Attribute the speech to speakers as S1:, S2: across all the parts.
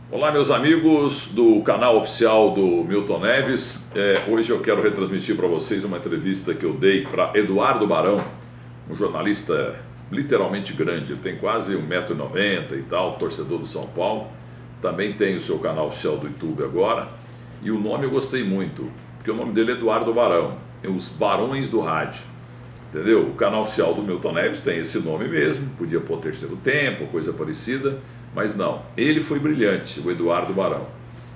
S1: Olá, meus amigos do canal oficial do Milton Neves. Hoje eu quero retransmitir para vocês uma entrevista que eu dei para Eduardo Barão, um jornalista literalmente grande. Ele tem quase 1,90 m e tal, torcedor do São Paulo. Também tem o seu canal oficial do YouTube agora. E o nome eu gostei muito, porque o nome dele é Eduardo Barão, Os Barões do Rádio. Entendeu? O canal oficial do Milton Neves tem esse nome mesmo, podia pôr Terceiro Tempo, coisa parecida, mas não. Ele foi brilhante, o Eduardo Barão,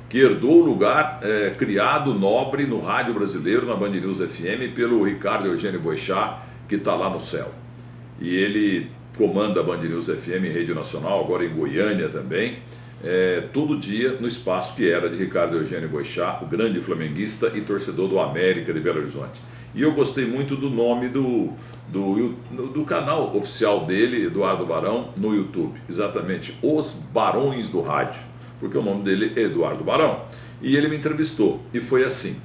S1: que herdou o lugar criado nobre no rádio brasileiro, na Band News FM, pelo Ricardo Eugênio Boechat, que está lá no céu. E ele comanda a Band News FM em rede nacional, agora em Goiânia também, todo dia no espaço que era de Ricardo Eugênio Boechat, o grande flamenguista e torcedor do América de Belo Horizonte. E eu gostei muito do nome do canal oficial dele, Eduardo Barão, no YouTube. Exatamente, Os Barões do Rádio, porque o nome dele é Eduardo Barão. E ele me entrevistou, e foi assim.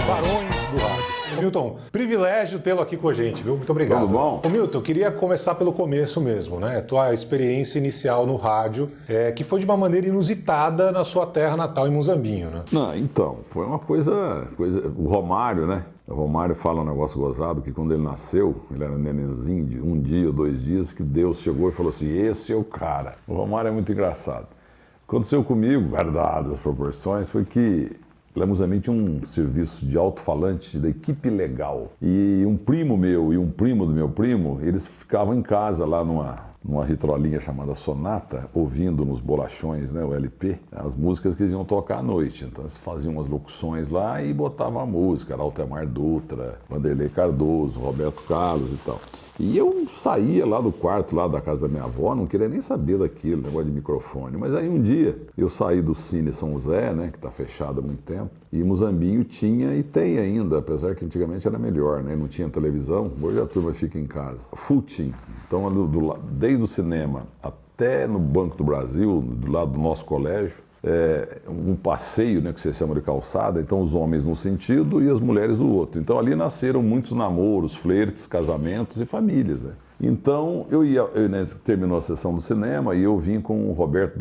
S2: Barões do Rádio. Milton, privilégio tê-lo aqui com a gente, viu? Muito obrigado.
S3: Tudo bom?
S2: Ô, Milton, eu queria começar pelo começo mesmo, né? Tua experiência inicial no rádio, que foi de uma maneira inusitada na sua terra natal, em Muzambinho, né?
S3: Não, então, foi uma coisa... O Romário, né? O Romário fala um negócio gozado, que quando ele nasceu, ele era nenenzinho de 1 dia ou 2 dias, que Deus chegou e falou assim, esse é o cara. O Romário é muito engraçado. Aconteceu comigo, guardado as proporções, foi que lá em Muzambinho tinha um serviço de alto-falante da equipe legal. E um primo meu e um primo do meu primo, eles ficavam em casa lá numa vitrolinha chamada Sonata, ouvindo nos bolachões, né, o LP, as músicas que eles iam tocar à noite. Então eles faziam umas locuções lá e botavam a música, era Altemar Dutra, Vanderlei Cardoso, Roberto Carlos e tal. E eu saía lá do quarto, lá da casa da minha avó, não queria nem saber daquilo, negócio de microfone. Mas aí um dia, eu saí do Cine São José, né, que está fechado há muito tempo, e Muzambinho tinha, e tem ainda, apesar que antigamente era melhor, né, não tinha televisão, hoje a turma fica em casa. Footing, então desde o cinema até no Banco do Brasil, do lado do nosso colégio, um passeio, né, que você chama de calçada, então os homens num sentido e as mulheres do outro. Então ali nasceram muitos namoros, flertes, casamentos e famílias, né? Então né, terminou a sessão do cinema e eu vim com o Roberto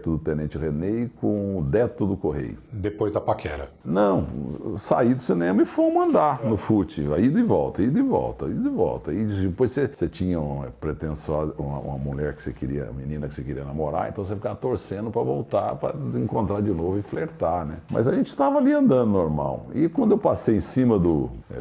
S3: do Tenente René e com o Deto do Correio.
S2: Depois da paquera.
S3: Não, eu saí do cinema e fomos andar no fute, ida e volta, ida e volta, ida e volta. E depois você tinha uma pretensão, uma mulher que você queria, uma menina que você queria namorar, então você ficava torcendo para voltar, para encontrar de novo e flertar, né? Mas a gente estava ali andando normal. E quando eu passei em cima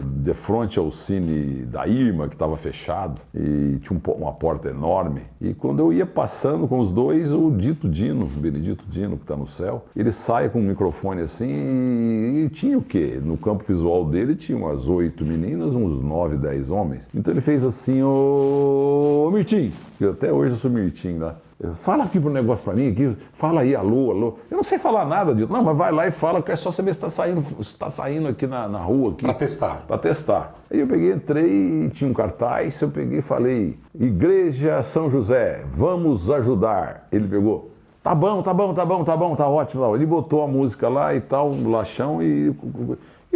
S3: de frente ao cine da Irma, que estava fechado, e tinha uma porta enorme, e quando eu ia passando com os dois, o Dito Dino, o Benedito Dino, que está no céu, ele sai com um microfone assim, e tinha o quê? No campo visual dele tinha umas 8 meninas, uns 9, 10 homens. Então ele fez assim, ô Mirtim, que até hoje eu sou Mirtim lá, fala aqui pro negócio pra mim, aqui, fala aí, alô, alô. Eu não sei falar nada disso. Não, mas vai lá e fala, que é só saber se tá saindo aqui na rua. Aqui,
S2: pra testar.
S3: Pra testar. Aí eu peguei, entrei, tinha um cartaz, eu peguei e falei, Igreja São José, vamos ajudar. Ele pegou, tá bom, tá ótimo. Ele botou a música lá e tal, um lachão E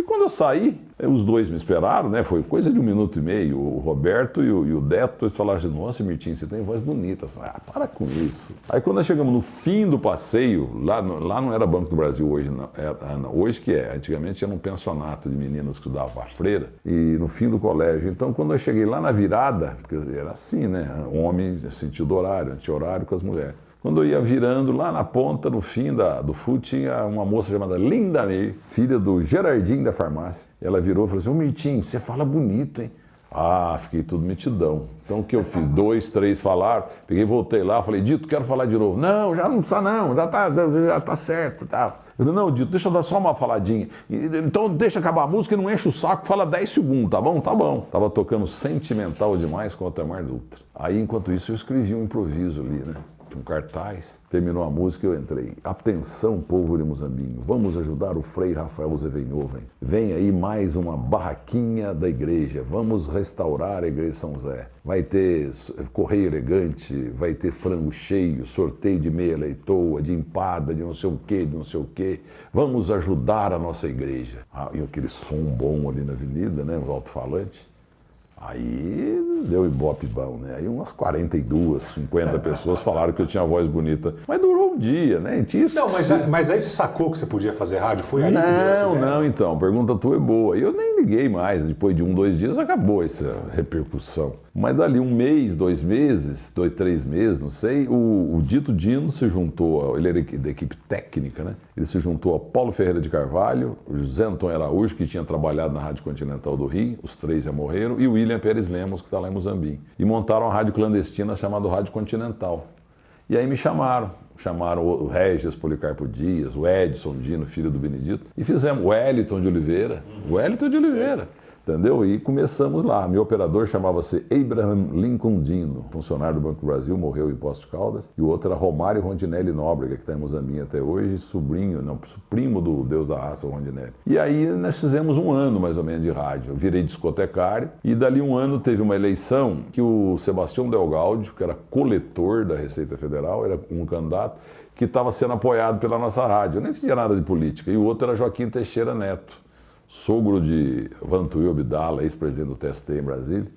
S3: quando eu saí, os dois me esperaram, né? Foi coisa de 1 minuto e meio. O Roberto e o Deto, eles falaram assim, nossa, Mirtim, você tem voz bonita. Eu falei, para com isso. Aí quando nós chegamos no fim do passeio, lá não era Banco do Brasil hoje, não. Hoje que é. Antigamente era um pensionato de meninas que estudavam a freira, e no fim do colégio. Então quando eu cheguei lá na virada, porque era assim, né? Homem sentido horário, anti-horário com as mulheres. Quando eu ia virando lá na ponta, no fim do fute, tinha uma moça chamada Linda Meir, filha do Gerardinho da farmácia. Ela virou e falou assim, ô Mirtim, você fala bonito, hein? Ah, fiquei tudo metidão. Então o que eu fiz? 2, 3 falaram, peguei, voltei lá, falei, Dito, quero falar de novo. Não, já não precisa não, já tá certo, tá. Eu falei, não, Dito, deixa eu dar só uma faladinha. Então deixa acabar a música e não enche o saco, fala 10 segundos, tá bom? Tá bom. Tava tocando Sentimental Demais com o Altemar Dutra. Aí, enquanto isso, eu escrevi um improviso ali, né? Um cartaz, terminou a música e eu entrei. Atenção, povo de Muzambinho, vamos ajudar o Frei Rafael Zevenhoven. Vem aí mais uma barraquinha da igreja, vamos restaurar a igreja de São José. Vai ter correio elegante, vai ter frango cheio, sorteio de meia leitoa, de empada, de não sei o quê, de não sei o quê. Vamos ajudar a nossa igreja. E aquele som bom ali na avenida, né, o alto-falante. Aí deu ibope bom, né? Aí umas 42, 50 pessoas falaram que eu tinha voz bonita. Mas durou um dia, né?
S2: Não, mas aí você sacou que você podia fazer rádio? Foi aí que deu essa ideia?
S3: Não, então, a pergunta tua é boa. Eu nem liguei mais, depois de 1, 2 dias acabou essa repercussão. Mas dali 1 mês, 2 meses, 2, 3 meses, não sei, o Dito Dino se juntou, ele era da equipe técnica, né? Ele se juntou a Paulo Ferreira de Carvalho, o José Antônio Araújo, que tinha trabalhado na Rádio Continental do Rio, os 3 já morreram, e o William Pérez Lemos, que está lá em Muzambinho. E montaram uma rádio clandestina chamada Rádio Continental. E aí me chamaram o Regis Policarpo Dias, o Edson Dino, filho do Benedito, e fizemos o Wellington de Oliveira, entendeu? E começamos lá. Meu operador chamava-se Abraham Lincoln Dino, funcionário do Banco do Brasil, morreu em Poços de Caldas. E o outro era Romário Rondinelli Nóbrega, que está em Muzambinho até hoje, primo do Deus da Raça, Rondinelli. E aí nós fizemos 1 ano, mais ou menos, de rádio. Eu virei discotecário e dali 1 ano teve uma eleição que o Sebastião Del Gaudio, que era coletor da Receita Federal, era um candidato que estava sendo apoiado pela nossa rádio. Eu nem tinha nada de política. E o outro era Joaquim Teixeira Neto, sogro de Vantuil Abdala, ex-presidente do TST em Brasília.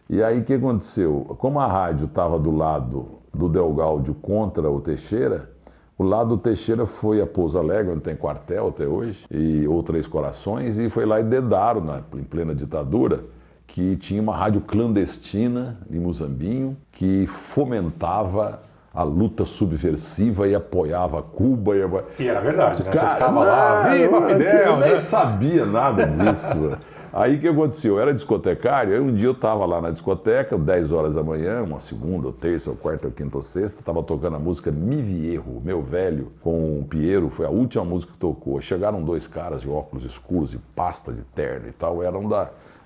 S3: E aí o que aconteceu? Como a rádio estava do lado do Del Gaudio contra o Teixeira, o lado do Teixeira foi a Pouso Alegre, onde tem quartel até hoje, ou Três Corações, e foi lá e dedaram, em plena ditadura, que tinha uma rádio clandestina em Muzambinho que fomentava a luta subversiva e apoiava Cuba.
S2: E era verdade, né?
S3: Cara,
S2: você ficava lá, viva Fidel!
S3: Eu nem sabia nada disso. Aí o que aconteceu? Eu era discotecário, aí um dia eu estava lá na discoteca, 10 horas da manhã, uma segunda, ou terça, ou quarta, ou quinta, ou sexta, estava tocando a música Mi Viejo, Meu Velho, com o Piero, foi a última música que tocou. Chegaram 2 caras de óculos escuros e pasta de terno e tal, eram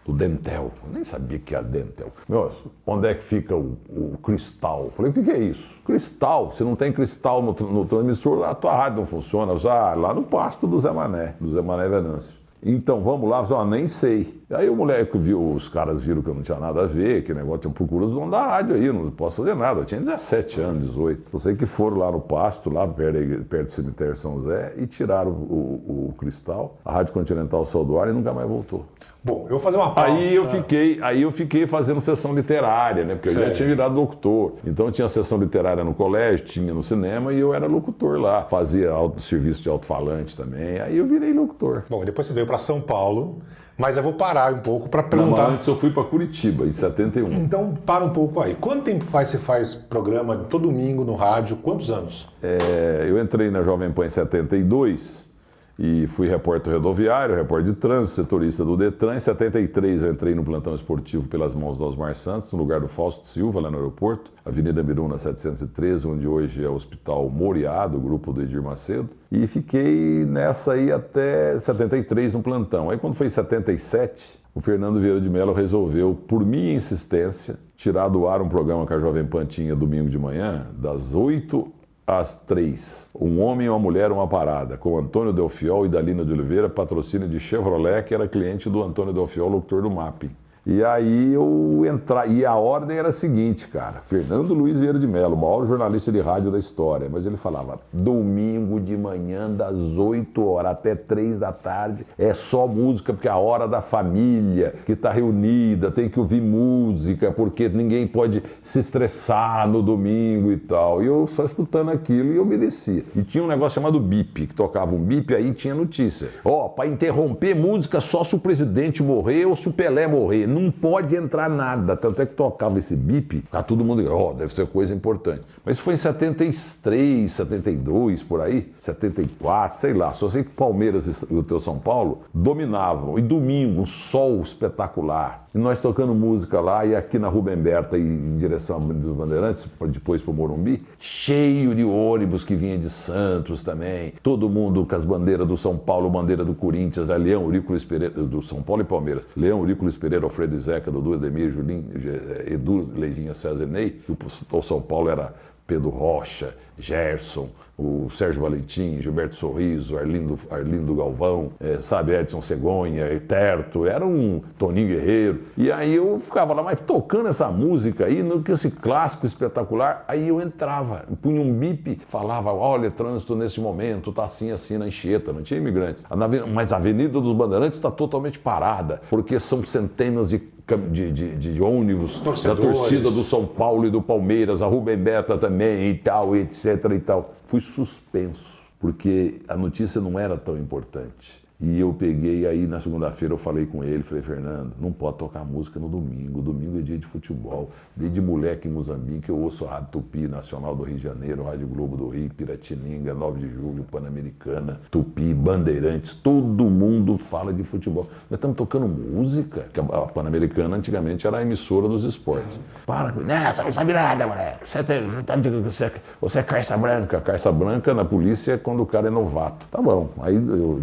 S3: do Dentel. Eu nem sabia que era Dentel. Meu, onde é que fica o cristal? Eu falei, o que é isso? Cristal? Se não tem cristal no transmissor, a tua rádio não funciona. Lá no pasto do Zé Mané Venâncio. Então, vamos lá, eu nem sei. Aí o moleque viu, os caras viram que eu não tinha nada a ver, que negócio, eu procuro os donos da rádio aí, eu não posso fazer nada. Eu tinha 17 anos, 18. Eu sei que foram lá no pasto, lá perto do cemitério São José, e tiraram o cristal. A Rádio Continental saiu do ar e nunca mais voltou.
S2: Bom, eu vou fazer uma pausa.
S3: Aí eu fiquei fazendo sessão literária, né? Porque eu já tinha virado locutor. Então tinha sessão literária no colégio, tinha no cinema e eu era locutor lá. Fazia serviço de alto-falante também. Aí eu virei locutor.
S2: Bom, e depois você veio para São Paulo, mas eu vou parar um pouco para perguntar.
S3: Não, antes eu fui para Curitiba, em 71.
S2: Então, para um pouco aí. Quanto tempo você faz programa todo domingo no rádio? Quantos anos?
S3: Eu entrei na Jovem Pan em 72. E fui repórter rodoviário, repórter de trânsito, setorista do Detran. Em 73 eu entrei no plantão esportivo pelas mãos do Osmar Santos, no lugar do Fausto Silva, lá no aeroporto. Avenida Miruna 713, onde hoje é o Hospital Moriá, do grupo do Edir Macedo. E fiquei nessa aí até 73 no plantão. Aí quando foi em 77, o Fernando Vieira de Mello resolveu, por minha insistência, tirar do ar um programa que a Jovem Pan tinha domingo de manhã, das 8 às 3. Um homem, uma mulher, uma parada, com Antônio Delfiol e Dalina de Oliveira, patrocínio de Chevrolet, que era cliente do Antônio Delfiol, locutor do MAP. E aí eu e a ordem era a seguinte, cara, Fernando Luiz Vieira de Mello, o maior jornalista de rádio da história, mas ele falava, domingo de manhã, das 8 horas até 3 da tarde, é só música, porque é a hora da família, que está reunida, tem que ouvir música, porque ninguém pode se estressar no domingo e tal. E eu só escutando aquilo e obedecia. E tinha um negócio chamado bip, que tocava um bip, aí tinha notícia. Para interromper música só se o presidente morrer ou se o Pelé morrer. Não pode entrar nada, tanto é que tocava esse bip, tá todo mundo, deve ser coisa importante. Mas isso foi em 73, 72, por aí, 74, sei lá. Só sei que Palmeiras e o teu São Paulo dominavam. E domingo, um sol espetacular. E nós tocando música lá, e aqui na Rubem Berta, em direção dos Bandeirantes, depois para o Morumbi, cheio de ônibus que vinha de Santos também. Todo mundo com as bandeiras do São Paulo, bandeira do Corinthians, Leão, Eurículo Pereira, do São Paulo e Palmeiras. Leão, Eurículo Pereira, Alfredo e Zeca, Dudu, Edemir, Julinho, Edu, Leivinha, César e Ney. O São Paulo era Pedro Rocha, Gerson, o Sérgio Valentim, Gilberto Sorriso, Arlindo Galvão, Edson Cegonha, Eterto, era um Toninho Guerreiro. E aí eu ficava lá, mas tocando essa música aí, esse clássico espetacular, aí eu entrava, punha um bip, falava, olha, trânsito nesse momento, tá assim na Anchieta, não tinha imigrantes. Mas a Avenida dos Bandeirantes está totalmente parada, porque são centenas de de ônibus,
S2: Torcedores.
S3: da torcida do São Paulo e do Palmeiras, a Rubem Beta também e tal, etc e tal. Fui suspenso, porque a notícia não era tão importante. E eu peguei aí, na segunda-feira eu falei com ele, falei, Fernando, não pode tocar música no domingo é dia de futebol. Desde moleque em Moçambique eu ouço a Rádio Tupi, Nacional do Rio de Janeiro, Rádio Globo do Rio, Piratininga, 9 de Julho, Pan-Americana, Tupi, Bandeirantes, todo mundo fala de futebol. Nós estamos tocando música, que a Pan-Americana antigamente era a emissora dos esportes. Para, não, você não sabe nada, moleque, você é carça branca. Carça branca na polícia é quando o cara é novato. Tá bom, aí eu...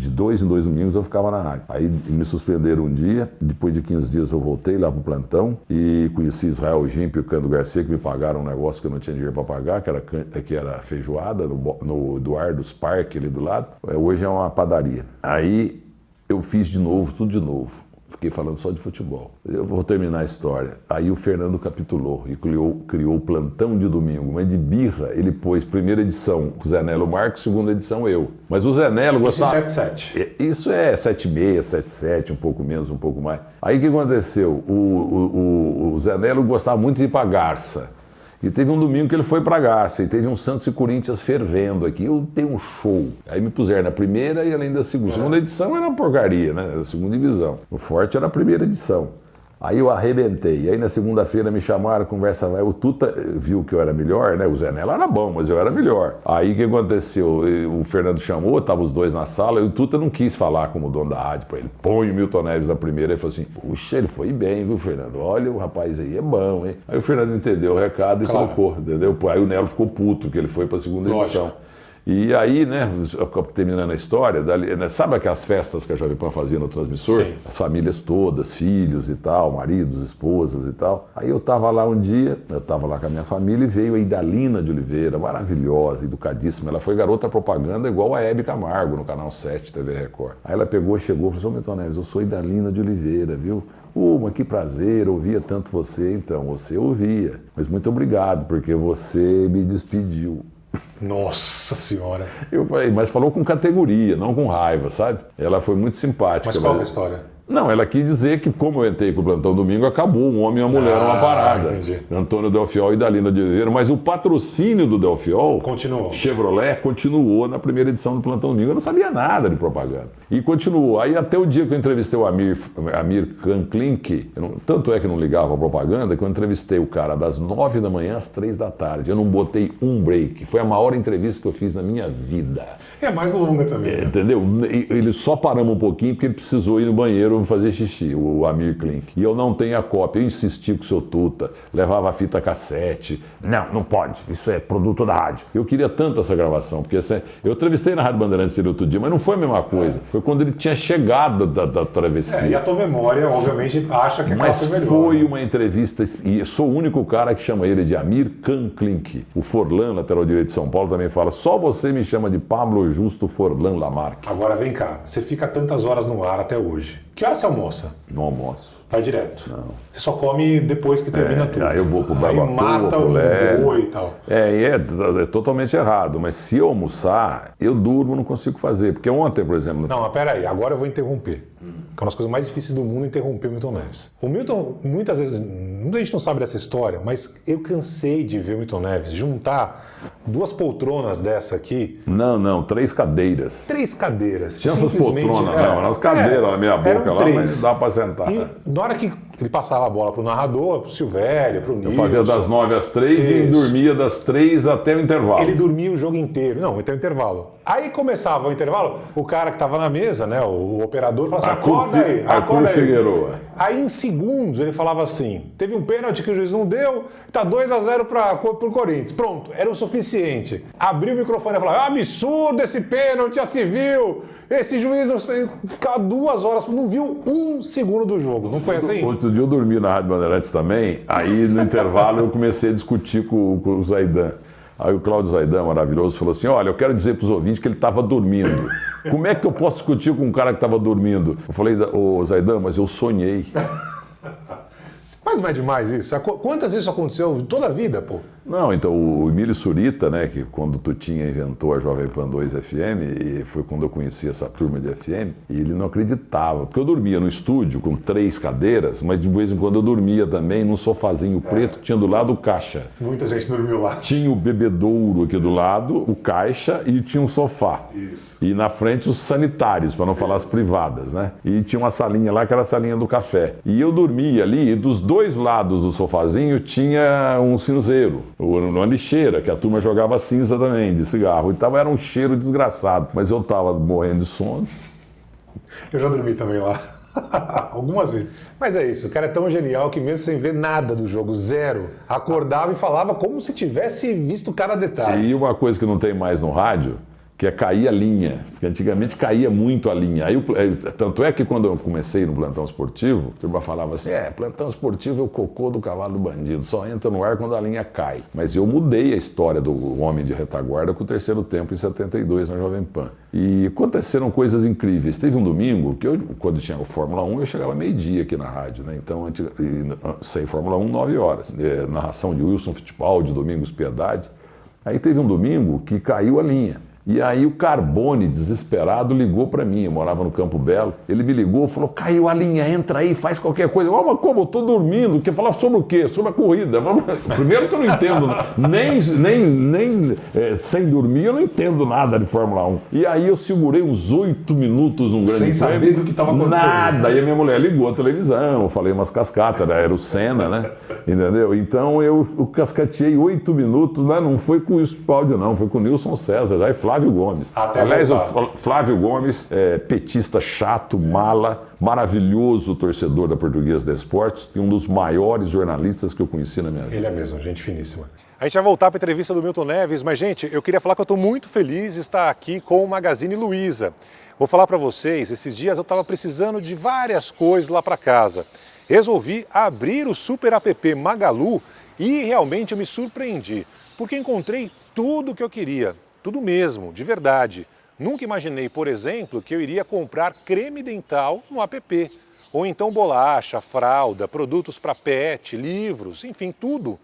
S3: De 2 em 2 domingos eu ficava na rádio. Aí me suspenderam um dia, depois de 15 dias eu voltei lá pro plantão e conheci Israel Gimp e o Cândido Garcia, que me pagaram um negócio que eu não tinha dinheiro para pagar, que era feijoada no Eduardo's Park ali do lado. Hoje é uma padaria. Aí eu fiz de novo, tudo de novo. Fiquei falando só de futebol. Eu vou terminar a história. Aí o Fernando capitulou e criou o plantão de domingo. Mas de birra, ele pôs primeira edição o Zé Nelo Marcos, segunda edição eu. Mas o Zé Nelo gostava...
S2: 7-7.
S3: Isso é 7,6, 7,7, um pouco menos, um pouco mais. Aí o que aconteceu? O Zé Nelo gostava muito de ir pra Garça. E teve um domingo que ele foi pra Garça, e teve um Santos e Corinthians fervendo aqui. Eu dei um show. Aí me puseram na primeira e além da segunda. A segunda edição era uma porcaria, né? A segunda divisão. O forte era a primeira edição. Aí eu arrebentei. E aí na segunda-feira me chamaram, conversa vai. O Tuta viu que eu era melhor, né? O Zé Nelo era bom, mas eu era melhor. Aí o que aconteceu? O Fernando chamou, estavam os dois na sala, e o Tuta não quis falar como dono da rádio pra ele. Põe o Milton Neves na primeira. Ele falou assim, puxa, ele foi bem, viu, Fernando? Olha, o rapaz aí é bom, hein? Aí o Fernando entendeu o recado e trocou, entendeu? Aí o Nelo ficou puto, que ele foi pra segunda edição. E aí, né, terminando a história, sabe aquelas festas que a Jovem Pan fazia no transmissor?
S2: Sim.
S3: As famílias todas, filhos e tal, maridos, esposas e tal. Aí eu tava lá um dia, eu tava lá com a minha família e veio a Idalina de Oliveira, maravilhosa, educadíssima. Ela foi garota propaganda igual a Hebe Camargo no Canal 7 TV Record. Aí ela pegou, chegou e falou, ô Milton Neves, eu sou Idalina de Oliveira, viu? Mas que prazer, ouvia tanto você. Então, você ouvia. Mas muito obrigado, porque você me despediu.
S2: Nossa Senhora.
S3: Eu falei, mas falou com categoria, não com raiva, sabe? Ela foi muito simpática.
S2: Mas qual é a história?
S3: Não, ela quis dizer que, como eu entrei com o plantão domingo, acabou um homem e uma mulher numa parada.
S2: Entendi.
S3: Antônio Delfiol e Dalina de Oliveira, mas o patrocínio do Delfiol,
S2: continuou.
S3: Chevrolet, continuou na primeira edição do plantão domingo. Eu não sabia nada de propaganda. E continuou. Aí até o dia que eu entrevistei o Amir Klink, tanto é que eu não ligava a propaganda, que eu entrevistei o cara das 9 da manhã às 3 da tarde. Eu não botei um break. Foi a maior entrevista que eu fiz na minha vida.
S2: É a mais longa também. Né?
S3: Entendeu? Ele só paramos um pouquinho porque ele precisou ir no banheiro fazer xixi, o Amir Klink. E eu não tenho a cópia. Eu insisti com o seu Tuta, levava a fita cassete. Não pode. Isso é produto da rádio. Eu queria tanto essa gravação, porque eu entrevistei na Rádio Bandeirantes ele outro dia, mas não foi a mesma coisa. Foi quando ele tinha chegado da travessia.
S2: E a tua memória, obviamente, acha que aquela foi melhor. Mas
S3: foi uma entrevista, e sou o único cara que chama ele de Amir Klink. O Forlan, lateral direito de São Paulo, também fala, só você me chama de Pablo Justo Forlan Lamarque.
S2: Agora vem cá, você fica tantas horas no ar até hoje. Que hora você almoça?
S3: Não almoço.
S2: Vai direto?
S3: Não.
S2: Você só come depois que termina tudo.
S3: Aí eu vou pro Barbacoa,
S2: aí mata o boi e tal.
S3: É totalmente errado. Mas se eu almoçar, eu durmo, não consigo fazer. Porque ontem, por exemplo...
S2: Não, mas peraí, agora eu vou interromper. Que é uma das coisas mais difíceis do mundo, interromper o Milton Neves. O Milton, muitas vezes, muita gente não sabe dessa história, mas eu cansei de ver o Milton Neves juntar 2 poltronas dessa aqui.
S3: Não, 3 cadeiras.
S2: 3 cadeiras.
S3: Tinha essas poltronas, não, eram cadeiras na minha boca lá,
S2: 3.
S3: mas dá pra sentar.
S2: E na hora que ele passava a bola pro narrador, pro Silvério, pro Nilson...
S3: Eu fazia das 9 às 3 e dormia das 3 até o intervalo.
S2: Ele dormia o jogo inteiro. Não, até o intervalo. Aí começava o intervalo, o cara que tava na mesa, né, o operador, falava assim, acorda aí.
S3: Figueiredo.
S2: Aí em segundos ele falava assim, teve um pênalti que o juiz não deu, tá 2-0 pro Corinthians. Pronto, era o suficiente. Abriu o microfone e falava, absurdo esse pênalti, já se viu. Esse juiz ficava 2 horas, não viu 1 segundo do jogo. Não foi assim?
S3: Outro dia eu dormi na Rádio Bandeirantes também, aí no intervalo eu comecei a discutir com o Zaidan. Aí o Cláudio Zaidan, maravilhoso, falou assim, olha, eu quero dizer para os ouvintes que ele estava dormindo. Como é que eu posso discutir com um cara que estava dormindo? Eu falei, ô Zaidan, mas eu sonhei.
S2: Mas não é demais isso? Quantas vezes isso aconteceu toda a vida, pô?
S3: Não, então o Emílio Surita, né, que quando o Tutinha inventou a Jovem Pan 2 FM, e foi quando eu conheci essa turma de FM, e ele não acreditava, porque eu dormia no estúdio com 3 cadeiras, mas de vez em quando eu dormia também num sofazinho preto, tinha do lado o caixa.
S2: Muita gente dormiu lá.
S3: Tinha o bebedouro aqui do lado, o caixa e tinha um sofá.
S2: Isso.
S3: E na frente os sanitários, para não falar as privadas, né? E tinha uma salinha lá que era a salinha do café. E eu dormia ali, e dos 2 lados do sofazinho tinha um cinzeiro, uma lixeira, que a turma jogava cinza também, de cigarro. Então era um cheiro desgraçado. Mas eu tava morrendo de sono.
S2: Eu já dormi também lá. Algumas vezes. Mas é isso, o cara é tão genial que mesmo sem ver nada do jogo, zero, acordava e falava como se tivesse visto cada detalhe.
S3: E uma coisa que não tem mais no rádio, que é cair a linha, porque antigamente caía muito a linha. Tanto é que quando eu comecei no plantão esportivo, a turma falava assim, plantão esportivo é o cocô do cavalo do bandido, só entra no ar quando a linha cai. Mas eu mudei a história do homem de retaguarda com o terceiro tempo em 72 na Jovem Pan. E aconteceram coisas incríveis. Teve um domingo que quando tinha o Fórmula 1, eu chegava meio-dia aqui na rádio, né? Então, sem Fórmula 1, 9 horas. Narração de Wilson Fittipaldi, Domingos Piedade. Aí teve um domingo que caiu a linha. E aí o Carbone, desesperado, ligou para mim. Eu morava no Campo Belo. Ele me ligou, falou, caiu a linha, entra aí, faz qualquer coisa. Mas como? Eu tô dormindo. Quer falar sobre o quê? Sobre a corrida. Eu falo, primeiro que eu não entendo, nem sem dormir eu não entendo nada de Fórmula 1. E aí eu segurei uns 8 minutos num grande
S2: sem saber
S3: prêmio,
S2: do que estava acontecendo.
S3: Nada. Aí a minha mulher ligou a televisão, eu falei umas cascatas, era o Senna, né? Entendeu? Então eu cascateei 8 minutos, né? Não foi com o Fittipaldi, não, foi com o Nilson César, já Flávio Gomes. Aliás, o Flávio Gomes é petista chato, mala, maravilhoso torcedor da Portuguesa de Esportes e um dos maiores jornalistas que eu conheci na minha vida.
S2: Ele é mesmo, gente finíssima. A gente vai voltar para a entrevista do Milton Neves, mas, gente, eu queria falar que eu estou muito feliz de estar aqui com o Magazine Luiza. Vou falar para vocês, esses dias eu estava precisando de várias coisas lá para casa. Resolvi abrir o super app Magalu e realmente eu me surpreendi, porque encontrei tudo o que eu queria. Tudo mesmo, de verdade. Nunca imaginei, por exemplo, que eu iria comprar creme dental no app. Ou então bolacha, fralda, produtos para pet, livros, enfim, tudo.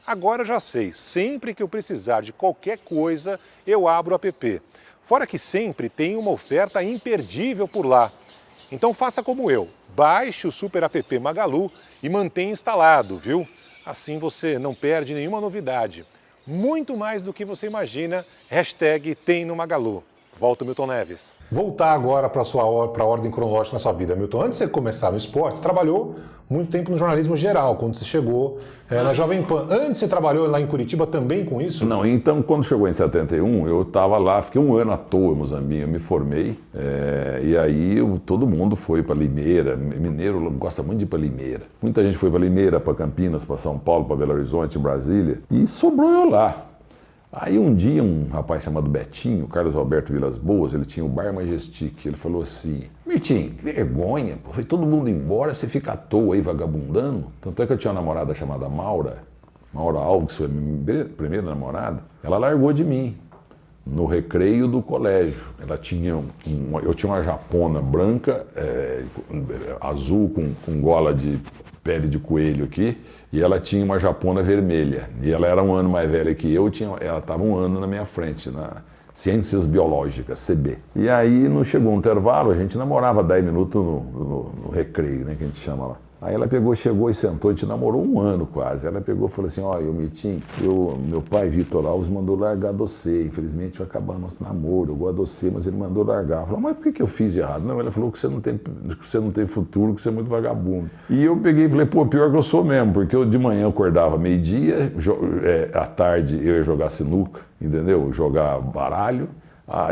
S2: Agora eu já sei, sempre que eu precisar de qualquer coisa, eu abro o app. Fora que sempre tem uma oferta imperdível por lá. Então faça como eu, baixe o super app Magalu e mantenha instalado, viu? Assim você não perde nenhuma novidade. Muito mais do que você imagina, #tem no Magalu. Volta, Milton Neves. Voltar agora para a ordem cronológica na sua vida. Milton, antes de você começar no esporte, você trabalhou muito tempo no jornalismo geral, quando você chegou na Jovem Pan. Antes você trabalhou lá em Curitiba também com isso?
S3: Não, então quando chegou em 71, eu estava lá, fiquei um ano à toa em Moçambique, eu me formei, e aí todo mundo foi para Limeira. Mineiro gosta muito de ir para Limeira. Muita gente foi para Limeira, para Campinas, para São Paulo, para Belo Horizonte, Brasília, e sobrou eu lá. Aí um dia um rapaz chamado Betinho, Carlos Alberto Vilas Boas, ele tinha o Bar Majestic, ele falou assim, Mirtinho, que vergonha, pô, foi todo mundo embora, você fica à toa aí vagabundando. Tanto é que eu tinha uma namorada chamada Maura Alves, que foi a minha primeira namorada, ela largou de mim no recreio do colégio. Ela tinha eu tinha uma japona branca, azul com gola de pele de coelho aqui, e ela tinha uma japona vermelha. E ela era um ano mais velha que eu, ela estava um ano na minha frente, na Ciências Biológicas, CB. E aí, não chegou um intervalo, a gente namorava 10 minutos no recreio, né, que a gente chama lá. Aí ela chegou e sentou, a gente namorou um ano quase. Ela pegou e falou assim, olha, Mitinho, meu pai, Vitor Alves, mandou largar você. Infelizmente vai acabar nosso namoro, eu gosto de você, mas ele mandou largar. Eu falei, mas por que eu fiz de errado? Não, ela falou que você não tem futuro, que você é muito vagabundo. E eu peguei e falei, pô, pior que eu sou mesmo, porque eu de manhã eu acordava meio-dia, à tarde eu ia jogar sinuca, entendeu? Jogar baralho.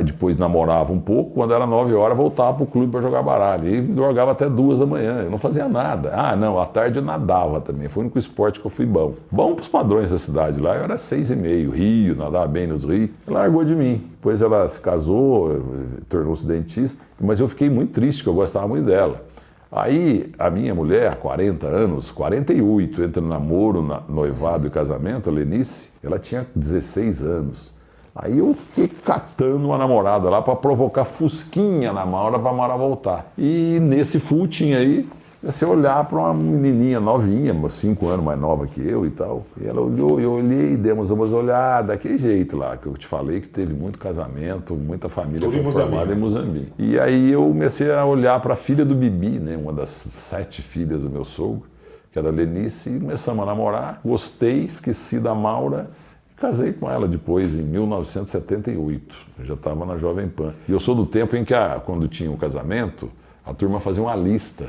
S3: Depois namorava um pouco, quando era 9 horas voltava pro clube para jogar baralho. E jogava até 2 da manhã, eu não fazia nada. Não, à tarde eu nadava também, foi o único esporte que eu fui bom. Bom pros padrões da cidade lá, eu era 6,5, Rio, nadava bem nos rios. Ela largou de mim, depois ela se casou, tornou-se dentista, mas eu fiquei muito triste, porque eu gostava muito dela. Aí a minha mulher, há 40 anos, 48, entre namoro, noivado e casamento, a Lenice, ela tinha 16 anos. Aí eu fiquei catando uma namorada lá para provocar fusquinha na Maura para a Maura voltar. E nesse footing aí, Comecei a olhar para uma menininha novinha, 5 anos mais nova que eu e tal. E ela olhou, eu olhei, demos umas olhadas, daquele jeito lá, que eu te falei que teve muito casamento, muita família foi formada em Muzambinho. E aí eu comecei a olhar para a filha do Bibi, né, uma das 7 filhas do meu sogro, que era a Lenice, e começamos a namorar. Gostei, esqueci da Maura. Casei com ela depois, em 1978. Eu já estava na Jovem Pan. E eu sou do tempo em que, quando tinha um casamento, a turma fazia uma lista.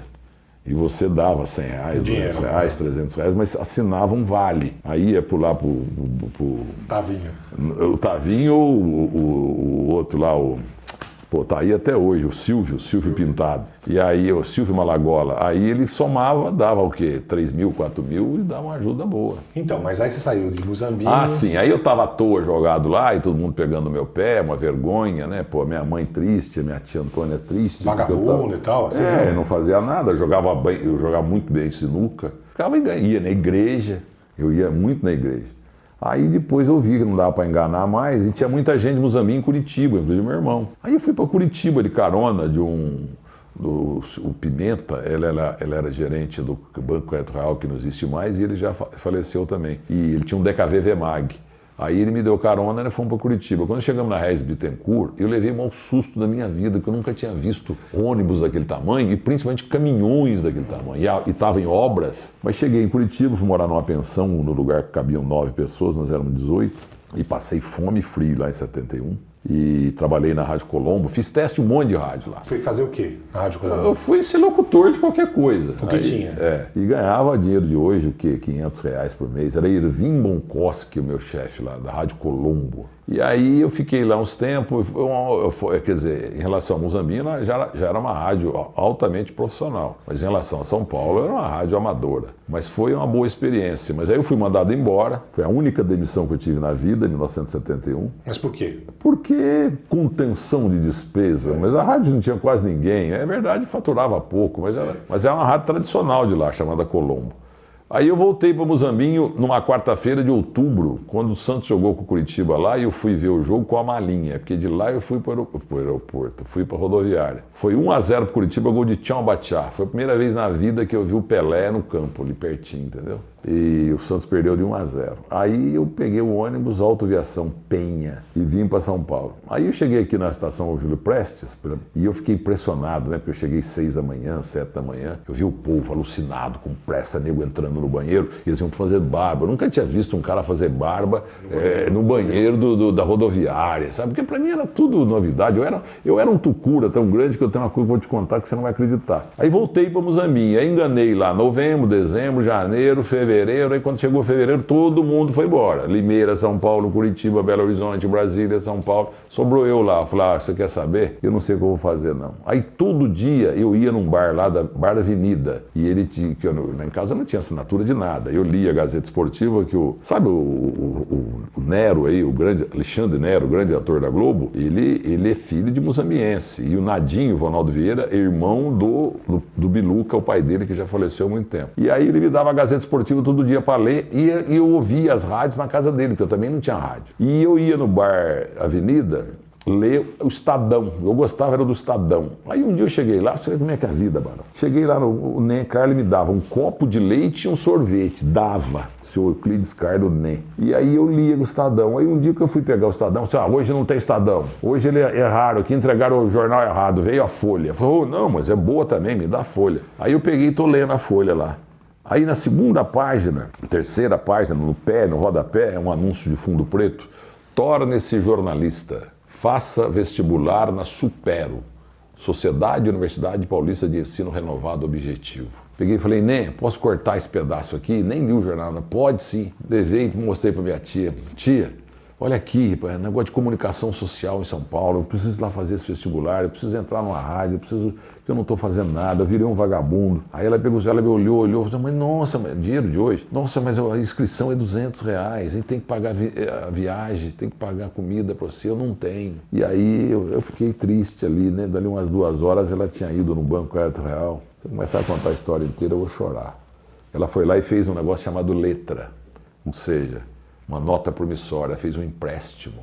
S3: E você dava R$100, R$200, R$300, mas assinava um vale. Aí ia pular pro
S2: Tavinho.
S3: O Tavinho ou o outro lá, pô, tá aí até hoje, o Silvio Pintado. E aí, o Silvio Malagola. Aí ele somava, dava o quê? 3 mil, 4 mil e dava uma ajuda boa.
S2: Então, mas aí você saiu de Muzambinho...
S3: Ah, sim. Aí eu tava à toa jogado lá e todo mundo pegando no meu pé, uma vergonha, né? Pô, minha mãe triste, minha tia Antônia triste.
S2: Vagabundo e tal, assim.
S3: Eu não fazia nada, eu jogava muito bem sinuca. Ia na igreja, eu ia muito na igreja. Aí depois eu vi que não dava para enganar mais e tinha muita gente de Muzambinho em Curitiba, inclusive meu irmão. Aí eu fui para Curitiba de carona o Pimenta, ele era gerente do Banco Crédito Real, que não existe mais, e ele já faleceu também. E ele tinha um DKV Vemag. Aí ele me deu carona e fomos para Curitiba. Quando chegamos na Regis Bittencourt, eu levei o maior susto da minha vida, porque eu nunca tinha visto ônibus daquele tamanho e principalmente caminhões daquele tamanho. E estava em obras. Mas cheguei em Curitiba, fui morar numa pensão, no lugar que cabiam 9 pessoas, nós éramos 18, e passei fome e frio lá em 71. E trabalhei na Rádio Colombo, fiz teste um monte de rádio lá.
S2: Foi fazer o quê na Rádio Colombo?
S3: Eu fui ser locutor de qualquer coisa.
S2: O que tinha?
S3: E ganhava dinheiro de hoje, o quê? R$500 por mês. Era Irving Bonkoski, o meu chefe lá, da Rádio Colombo. E aí eu fiquei lá uns tempos, quer dizer, em relação a Muzambinho, já era uma rádio altamente profissional. Mas em relação a São Paulo, era uma rádio amadora. Mas foi uma boa experiência. Mas aí eu fui mandado embora, foi a única demissão que eu tive na vida, em 1971.
S2: Mas por quê?
S3: Porque contenção de despesa, mas a rádio não tinha quase ninguém. É verdade, faturava pouco, mas era uma rádio tradicional de lá, chamada Colombo. Aí eu voltei para Muzambinho numa quarta-feira de outubro, quando o Santos jogou com o Curitiba lá, e eu fui ver o jogo com a malinha, porque de lá eu fui para o aeroporto, fui para a rodoviária. Foi 1-0 para o Curitiba, gol de Tchau Batiá. Foi a primeira vez na vida que eu vi o Pelé no campo, ali pertinho, entendeu? E o Santos perdeu de 1-0. Aí eu peguei o ônibus Autoviação Penha e vim para São Paulo. Aí eu cheguei aqui na estação Júlio Prestes e eu fiquei impressionado, né? Porque eu cheguei 6 da manhã, 7 da manhã. Eu vi o povo alucinado, com pressa, nego entrando no banheiro. Eles iam fazer barba. Eu nunca tinha visto um cara fazer barba no banheiro da rodoviária, sabe? Porque para mim era tudo novidade. Eu era um tucura tão grande que eu tenho uma coisa que eu vou te contar que você não vai acreditar. Aí voltei para Muzambinho. Aí enganei lá novembro, dezembro, janeiro, fevereiro. Aí quando chegou fevereiro, todo mundo foi embora. Limeira, São Paulo, Curitiba, Belo Horizonte, Brasília, São Paulo. Sobrou eu lá. Falei, você quer saber? Eu não sei o que eu vou fazer, não. Aí todo dia eu ia num bar lá, Bar da Avenida. E ele tinha, lá em casa não tinha assinatura de nada. Eu li a Gazeta Esportiva que sabe o Nero aí, o grande Alexandre Nero, o grande ator da Globo, ele é filho de muzambiense. E o Nadinho, Ronaldo Vieira, é irmão do Biluca, o pai dele, que já faleceu há muito tempo. E aí ele me dava a Gazeta Esportiva todo dia para ler e eu ouvia as rádios na casa dele, porque eu também não tinha rádio. E eu ia no Bar Avenida ler o Estadão. Eu gostava, era do Estadão. Aí um dia eu cheguei lá, você vê como é que é a vida, Barão. Cheguei lá, o Nen Carli me dava um copo de leite e um sorvete. Dava, seu Euclides Carli, o Nen. E aí eu lia o Estadão. Aí um dia que eu fui pegar o Estadão, eu disse, hoje não tem Estadão. Hoje ele é raro, aqui entregaram o jornal errado, veio a Folha. Falei, não, mas é boa também, me dá a Folha. Aí eu peguei e tô lendo a Folha lá. Aí na segunda página, terceira página, no rodapé, é um anúncio de fundo preto. Torne-se jornalista. Faça vestibular na Supero, Sociedade e Universidade Paulista de Ensino Renovado Objetivo. Peguei e falei, Nen, posso cortar esse pedaço aqui? Nem li o jornal, não. Pode sim. Levei e mostrei para minha tia. Tia, olha aqui, negócio de comunicação social em São Paulo, eu preciso ir lá fazer esse vestibular, eu preciso entrar numa rádio, que eu não estou fazendo nada, eu virei um vagabundo. Aí ela pegou, ela me olhou, falou, mas nossa, dinheiro de hoje? Nossa, mas a inscrição é R$200, e tem que pagar a viagem, tem que pagar a comida para você, eu não tenho. E aí eu fiquei triste ali, né? Dali umas 2 horas ela tinha ido no Banco Crédito Real. Se eu começar a contar a história inteira, eu vou chorar. Ela foi lá e fez um negócio chamado letra, ou seja, uma nota promissória, fez um empréstimo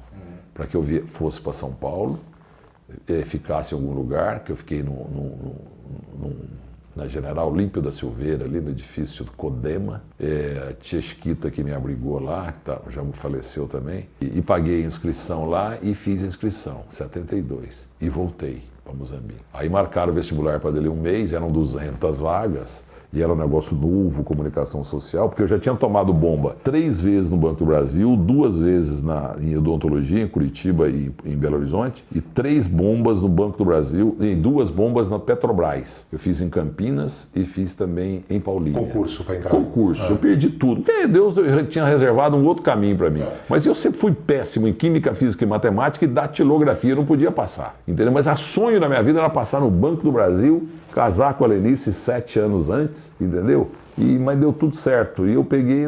S3: para que eu fosse para São Paulo, ficasse em algum lugar, que eu fiquei na General Olímpio da Silveira, ali no edifício do Codema. A tia Chiquita que me abrigou lá, que já faleceu também, e paguei a inscrição lá e fiz a inscrição, 72, e voltei para Moçambique. Aí marcaram o vestibular para dali um mês, eram 200 vagas, e era um negócio novo, comunicação social, porque eu já tinha tomado bomba 3 vezes no Banco do Brasil, 2 vezes em odontologia, em Curitiba e em Belo Horizonte, e 3 bombas no Banco do Brasil, e 2 bombas na Petrobras. Eu fiz em Campinas e fiz também em Paulínia.
S2: Concurso para entrar.
S3: Concurso, eu perdi tudo. Porque Deus tinha reservado um outro caminho para mim. Mas eu sempre fui péssimo em química, física e matemática e datilografia, eu não podia passar. Entendeu? Mas a sonho da minha vida era passar no Banco do Brasil, casar com a Lenice 7 anos antes, entendeu? Mas deu tudo certo. E eu peguei,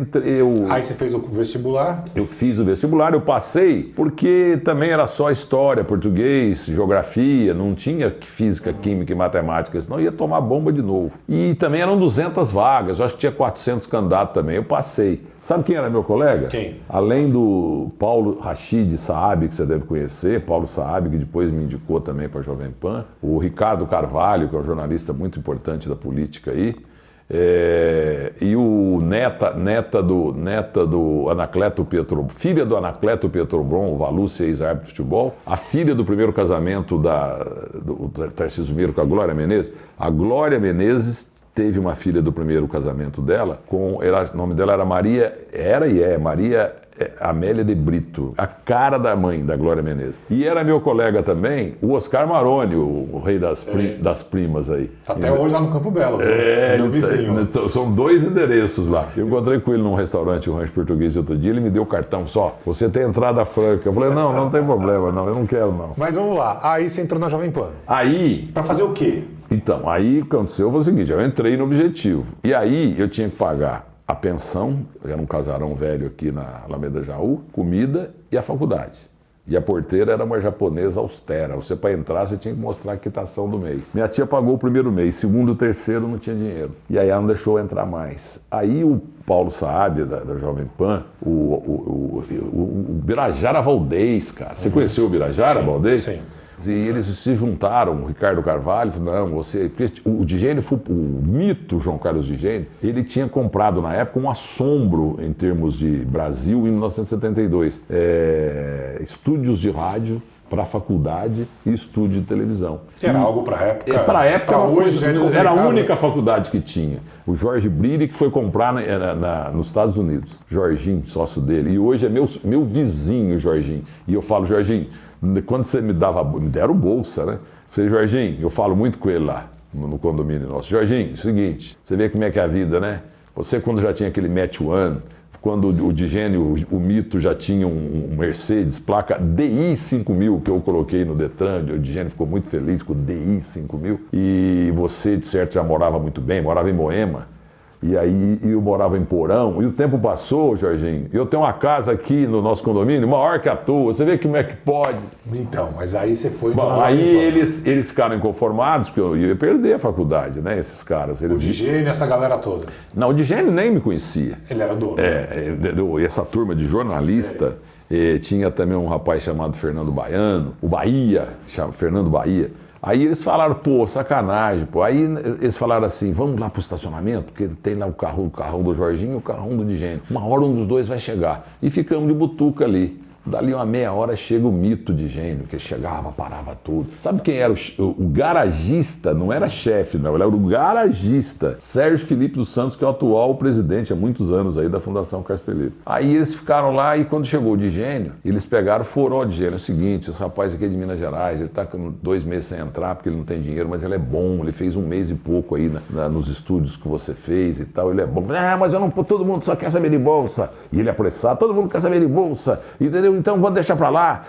S2: Aí você fez o vestibular?
S3: Eu fiz o vestibular, eu passei, porque também era só história, português, geografia, não tinha física, química e matemática, senão eu ia tomar bomba de novo. E também eram 200 vagas, eu acho que tinha 400 candidatos também, eu passei. Sabe quem era meu colega?
S2: Quem?
S3: Além do Paulo Rachid Saab, que você deve conhecer, Paulo Saab, que depois me indicou também para a Jovem Pan, o Ricardo Carvalho, que é um jornalista muito importante da política aí, e o neta do Anacleto Petrobron, filha do Anacleto Petrobron, o Valúcia, ex-árbitro de futebol, a filha do primeiro casamento do Tarcísio Meiro com a Glória Menezes. A Glória Menezes teve uma filha do primeiro casamento dela, o nome dela era Maria Amélia de Brito, a cara da mãe da Glória Menezes. E era meu colega também, o Oscar Maroni, o rei das primas aí.
S2: Até hoje lá no Campo Belo, meu vizinho.
S3: São 2 endereços lá. Eu encontrei com ele num restaurante, um rancho português, outro dia, ele me deu o cartão, você tem entrada franca. Eu falei, não tem problema, não, eu não quero não.
S2: Mas vamos lá, aí você entrou na Jovem Pan.
S3: Aí...
S2: Pra fazer o quê?
S3: Então, aí aconteceu foi o seguinte, eu entrei no Objetivo. E aí eu tinha que pagar a pensão, era um casarão velho aqui na Alameda Jaú, comida e a faculdade. E a porteira era uma japonesa austera. Você, para entrar, você tinha que mostrar a quitação do mês. Minha tia pagou o primeiro mês, segundo e terceiro não tinha dinheiro. E aí ela não deixou eu entrar mais. Aí o Paulo Saab, da Jovem Pan, o Birajara Valdez, cara. Você conheceu o Birajara Valdez?
S2: Sim.
S3: E eles se juntaram, o Ricardo Carvalho, falou, não, você... Porque o Digênio, o mito João Carlos Digênio, ele tinha comprado na época um assombro em termos de Brasil em 1972. Estúdios de rádio para faculdade e estúdio de televisão.
S2: Que era algo para a época.
S3: Para a época
S2: hoje
S3: era a única faculdade que tinha. O Jorge Bride, que foi comprar nos Estados Unidos. Jorginho, sócio dele. E hoje é meu vizinho, Jorginho. E eu falo, Jorginho, quando você me deram bolsa, né? Eu falei, Jorginho, eu falo muito com ele lá, no condomínio nosso. Jorginho, seguinte, você vê como é que é a vida, né? Você, quando já tinha aquele Match One, quando o Digênio, o mito, já tinha um Mercedes, placa DI 5000, que eu coloquei no Detran, o Digênio ficou muito feliz com o DI 5000. E você, de certo, já morava muito bem, morava em Moema. E aí eu morava em Porão, e o tempo passou, Jorginho. Eu tenho uma casa aqui no nosso condomínio, maior que a tua, você vê como é que pode.
S2: Então, mas aí você foi...
S3: Bom, aí eles ficaram inconformados, porque eu ia perder a faculdade, né, esses caras.
S2: O Digênio e essa galera toda.
S3: Não, o Digênio nem me conhecia.
S2: Ele era dono.
S3: E essa turma de jornalista, tinha também um rapaz chamado Fernando Baiano, Fernando Bahia. Aí eles falaram, pô, sacanagem, pô. Aí eles falaram assim, vamos lá pro estacionamento, porque tem lá o carrão do Jorginho e o carrão do Digênio. Uma hora um dos dois vai chegar. E ficamos de butuca ali. Dali uma meia hora chega o mito de Gênio, que chegava, parava tudo. Sabe quem era o garagista? Não era chefe, não. Ele era o garagista. Sérgio Felipe dos Santos, que é o atual presidente há muitos anos aí da Fundação Carlos Pelleiro. Aí eles ficaram lá e quando chegou o de Gênio, eles pegaram, furou de Gênio. É o seguinte, esse rapaz aqui é de Minas Gerais, ele tá com 2 meses sem entrar porque ele não tem dinheiro, mas ele é bom, ele fez 1 mês e pouco aí nos estúdios que você fez e tal, ele é bom. Mas eu não, todo mundo só quer saber de bolsa. E ele é apressado, todo mundo quer saber de bolsa, entendeu? Então vou deixar pra lá,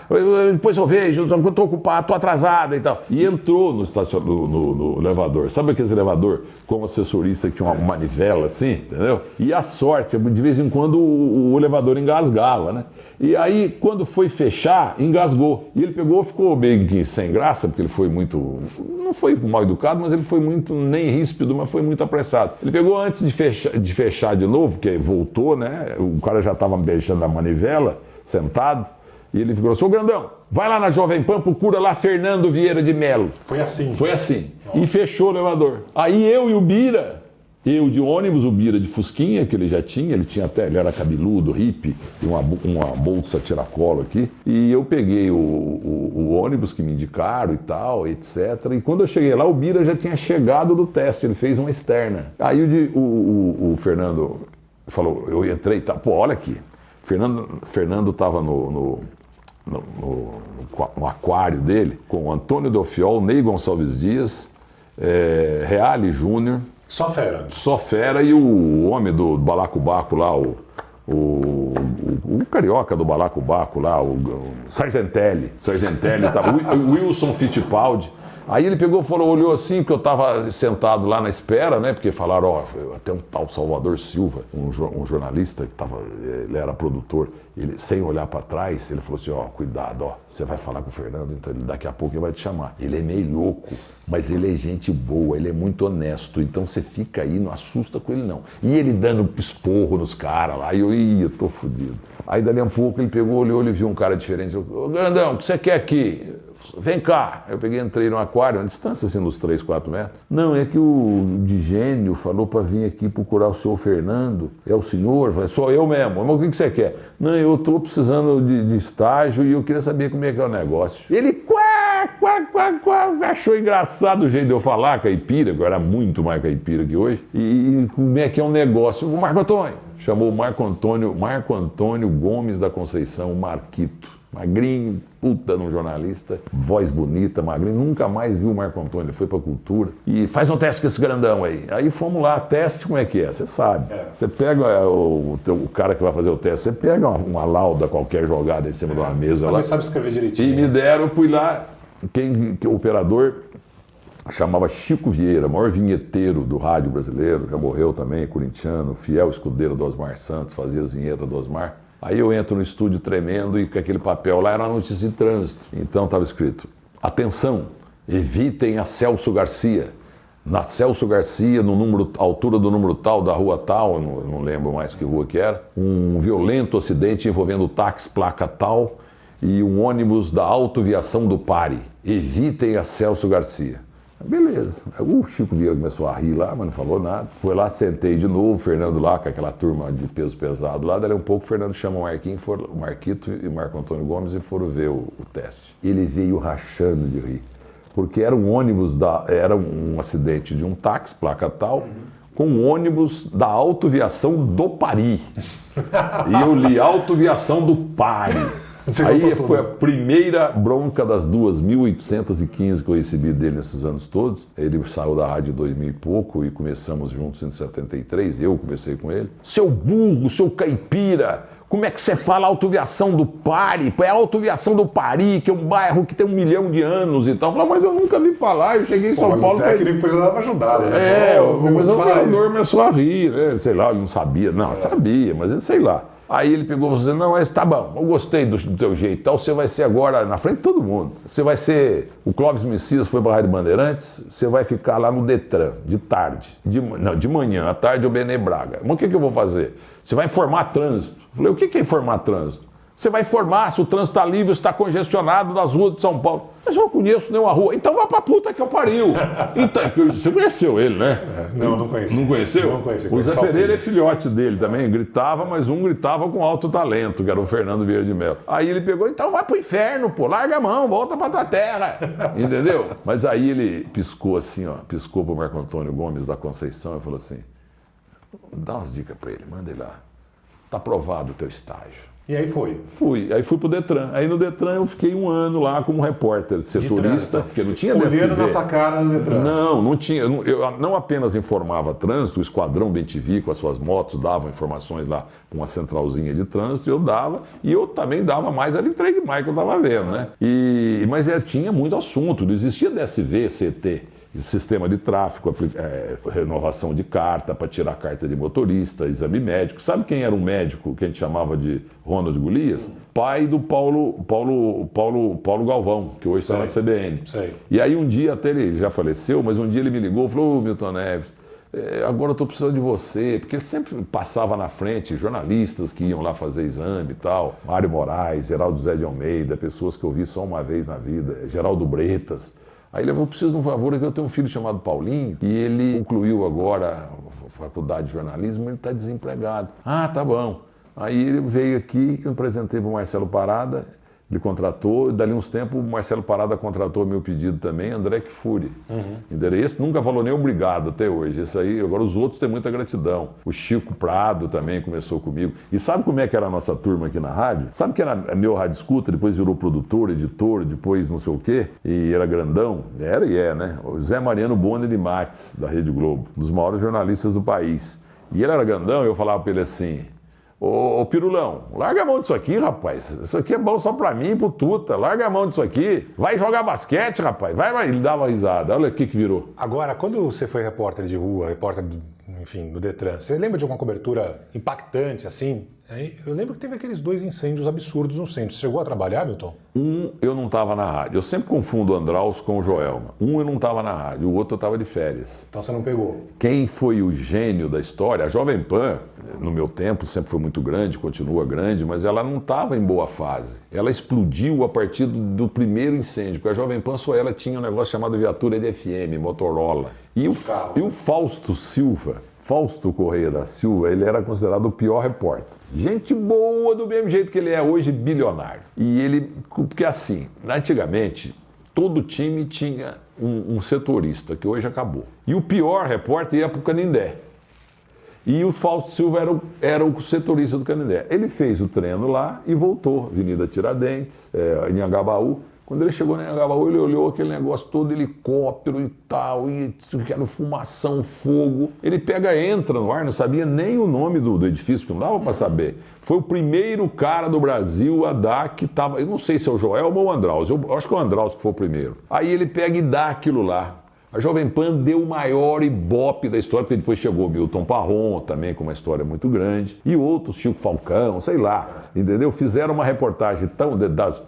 S3: depois eu vejo, eu tô ocupado, tô atrasada e tal. E entrou no elevador, sabe aquele elevador com assessorista que tinha uma manivela assim, entendeu? E a sorte, de vez em quando o elevador engasgava, né? E aí, quando foi fechar, engasgou. E ele pegou, ficou meio que sem graça, porque ele foi muito... Não foi mal educado, mas ele foi muito, nem ríspido, mas foi muito apressado. Ele pegou antes de fechar de novo, porque voltou, né? O cara já estava beijando a manivela, sentado. E ele ficou, seu grandão, vai lá na Jovem Pan, procura lá Fernando Vieira de Mello.
S2: Foi assim?
S3: Foi assim. E fechou o elevador. Aí eu e o Bira, eu de ônibus, o Bira de fusquinha, que ele já tinha, ele era cabeludo, hippie, e uma bolsa tiracolo aqui. E eu peguei o ônibus que me indicaram e tal, etc. E quando eu cheguei lá, o Bira já tinha chegado do teste, ele fez uma externa. Aí o Fernando falou, eu entrei, tá, pô, olha aqui. Fernando estava no aquário dele, com o Antônio Delfiol, Ney Gonçalves Dias, Reale Júnior.
S2: Só fera.
S3: Só fera e o homem do balacobaco lá, o carioca do balacobaco lá, o Sargentelli tava, o Wilson Fittipaldi. Aí ele pegou, olhou assim, que eu estava sentado lá na espera, né? Porque falaram, até um tal Salvador Silva, um jornalista que ele era produtor, ele, sem olhar para trás, ele falou assim, cuidado, você vai falar com o Fernando, então daqui a pouco ele vai te chamar. Ele é meio louco, mas ele é gente boa, ele é muito honesto, então você fica aí, não assusta com ele não. E ele dando esporro nos caras lá, e eu tô fodido. Aí dali a pouco ele pegou, olhou e viu um cara diferente, ô grandão, o que você quer aqui? Vem cá. Eu entrei no aquário, uma distância assim, uns 3, 4 metros. Não, é que o Digênio falou para vir aqui procurar o senhor Fernando. É o senhor? Eu falei, sou eu mesmo. Mas o que você quer? Não, eu estou precisando de estágio e eu queria saber como é que é o negócio. Ele achou engraçado o jeito de eu falar caipira, que eu era muito mais caipira que hoje. E como é que é o negócio? O Marco Antônio. Chamou o Marco Antônio Gomes da Conceição, o Marquito. Magrinho, puta de um jornalista, voz bonita, magrinho, nunca mais viu o Marco Antônio, ele foi pra cultura. E faz um teste com esse grandão aí. Aí fomos lá, teste como é que é? Você sabe. Você pega o cara que vai fazer o teste, você pega uma lauda, qualquer jogada em cima de uma mesa lá.
S2: Sabe escrever direitinho.
S3: E me deram, fui lá, o operador chamava Chico Vieira, maior vinheteiro do rádio brasileiro, já morreu também, corintiano, fiel escudeiro do Osmar Santos, fazia as vinhetas do Osmar. Aí eu entro no estúdio tremendo e com aquele papel lá era uma notícia de trânsito. Então estava escrito, atenção, evitem a Celso Garcia. Na Celso Garcia, altura do número tal, da rua tal, eu não lembro mais que rua que era, um violento acidente envolvendo táxi placa tal e um ônibus da autoviação do Pari. Evitem a Celso Garcia. Beleza. O Chico Vieira começou a rir lá, mas não falou nada. Foi lá, sentei de novo, o Fernando lá, com aquela turma de peso pesado lá. Daí um pouco o Fernando chama o Marquito e o Marco Antônio Gomes e foram ver o teste. Ele veio rachando de rir. Porque era um ônibus, era um acidente de um táxi, placa tal, com um ônibus da autoviação do Pari. E eu li autoviação do Pari. Aí foi a primeira bronca das 2.815 que eu recebi dele nesses anos todos. Ele saiu da rádio em 2000 e pouco e começamos juntos em 73, eu comecei com ele. Seu burro, seu caipira, como é que você fala autoviação do Pari? É a autoviação do Pari, que é um bairro que tem 1 milhão de anos e tal. Eu falei, mas eu nunca vi falar, eu cheguei em São Paulo...
S2: Mas o técnico foi lá para ajudar, né?
S3: Mas o operador começou a rir, né? Sei lá, ele não sabia. Não, sabia, mas ele sei lá. Aí ele pegou e falou assim, não, mas tá bom, eu gostei do teu jeito e tal, você vai ser agora na frente de todo mundo. Você vai ser, o Clóvis Messias foi para a Rádio Bandeirantes, você vai ficar lá no Detran, de tarde, de manhã, à tarde o Benê Braga. Mas o que eu vou fazer? Você vai informar trânsito. Eu falei, o que é informar trânsito? Você vai informar se o trânsito está livre, está congestionado nas ruas de São Paulo. Mas eu não conheço nenhuma rua. Então vá pra puta que eu pariu. Então, você conheceu ele, né?
S2: Não conheci.
S3: Não conheceu?
S2: Não conheci.
S3: O Zé Pereira é filhote dele também, gritava, mas um gritava com alto talento, que era o Fernando Vieira de Mello. Aí ele pegou, então vai pro inferno, pô, larga a mão, volta pra tua terra. Entendeu? Mas aí ele piscou assim, piscou pro Marco Antônio Gomes da Conceição e falou assim, dá umas dicas pra ele, manda ele lá. Tá aprovado o teu estágio.
S2: E aí foi?
S3: Aí fui pro Detran. Aí no Detran eu fiquei 1 ano lá como repórter, setorista, porque não tinha DSV.
S2: Olhando nossa cara no Detran.
S3: Não tinha. Eu não apenas informava trânsito, o Esquadrão Bem-TV com as suas motos dava informações lá com uma centralzinha de trânsito, eu dava, e eu também dava mais, era entregue mais que eu tava vendo, né? Mas tinha muito assunto, não existia DSV, CT. Sistema de tráfego, renovação de carta, para tirar carta de motorista, exame médico. Sabe quem era um médico que a gente chamava de Ronald Golias? Pai do Paulo Galvão, que hoje está na CBN.
S2: Sei.
S3: E aí um dia, até ele já faleceu, mas um dia ele me ligou e falou, Milton Neves, agora eu estou precisando de você, porque ele sempre passava na frente, jornalistas que iam lá fazer exame e tal, Mário Moraes, Geraldo Zé de Almeida, pessoas que eu vi só uma vez na vida, Geraldo Bretas. Aí ele falou, eu preciso de um favor, que eu tenho um filho chamado Paulinho, e ele concluiu agora a faculdade de jornalismo, ele está desempregado. Ah, tá bom. Aí ele veio aqui, eu apresentei para o Marcelo Parada, ele contratou, e dali uns tempos o Marcelo Parada contratou meu pedido também, André Kfouri. Esse nunca falou nem obrigado até hoje. Esse aí, agora os outros têm muita gratidão. O Chico Prado também começou comigo. E sabe como é que era a nossa turma aqui na rádio? Sabe que era meu rádio escuta, depois virou produtor, editor, depois não sei o quê, e era grandão? Era e é, né? O Zé Mariano Bonner de Mates, da Rede Globo, um dos maiores jornalistas do país. E ele era grandão, e eu falava para ele assim, ô Pirulão, larga a mão disso aqui, rapaz. Isso aqui é bom só pra mim e pro Tuta. Larga a mão disso aqui. Vai jogar basquete, rapaz. Vai. Ele dava risada. Olha o que virou.
S2: Agora, quando você foi repórter de rua, repórter, do Detran, você lembra de alguma cobertura impactante, assim? Eu lembro que teve aqueles 2 incêndios absurdos no centro. Você chegou a trabalhar, Milton?
S3: Eu não estava na rádio. Eu sempre confundo o Andraus com o Joelma. Eu não estava na rádio, o outro eu estava de férias.
S2: Então você não pegou?
S3: Quem foi o gênio da história? A Jovem Pan, no meu tempo, sempre foi muito grande, continua grande, mas ela não estava em boa fase. Ela explodiu a partir do primeiro incêndio, porque a Jovem Pan só ela tinha um negócio chamado viatura EDFM, Motorola. E o Fausto Silva, Fausto Correia da Silva, ele era considerado o pior repórter. Gente boa, do mesmo jeito que ele é hoje, bilionário. E ele, porque assim, antigamente, todo time tinha um setorista, que hoje acabou. E o pior repórter ia para o Canindé. E o Fausto Silva era o setorista do Canindé. Ele fez o treino lá e voltou, Avenida Tiradentes, em Anhangabaú. Quando ele chegou em Anhangabaú, ele olhou aquele negócio todo, helicóptero e tal, e era fumação, fogo. Ele entra no ar, não sabia nem o nome do edifício, porque não dava para saber. Foi o primeiro cara do Brasil a dar que estava, eu não sei se é o Joelma ou o Andraus, eu acho que é o Andraus que foi o primeiro. Aí ele pega e dá aquilo lá. A Jovem Pan deu o maior ibope da história, porque depois chegou Milton Parron, também com uma história muito grande, e outros, Chico Falcão, sei lá, entendeu? Fizeram uma reportagem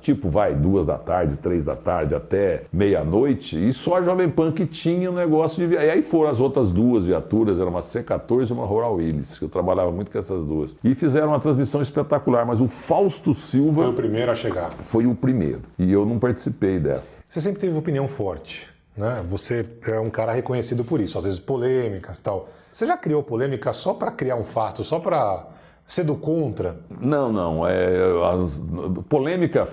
S3: tipo, 2 da tarde, 3 da tarde, até meia-noite, e só a Jovem Pan que tinha um negócio de viatura. E aí foram as outras 2 viaturas, era uma C14 e uma Rural Willys, que eu trabalhava muito com essas 2. E fizeram uma transmissão espetacular, mas o Fausto Silva...
S2: Foi o primeiro a chegar.
S3: Foi o primeiro, e eu não participei dessa.
S2: Você sempre teve opinião forte, né? Você é um cara reconhecido por isso, às vezes polêmicas e tal. Você já criou polêmica só para criar um fato, só para ser do contra?
S3: Não. Polêmica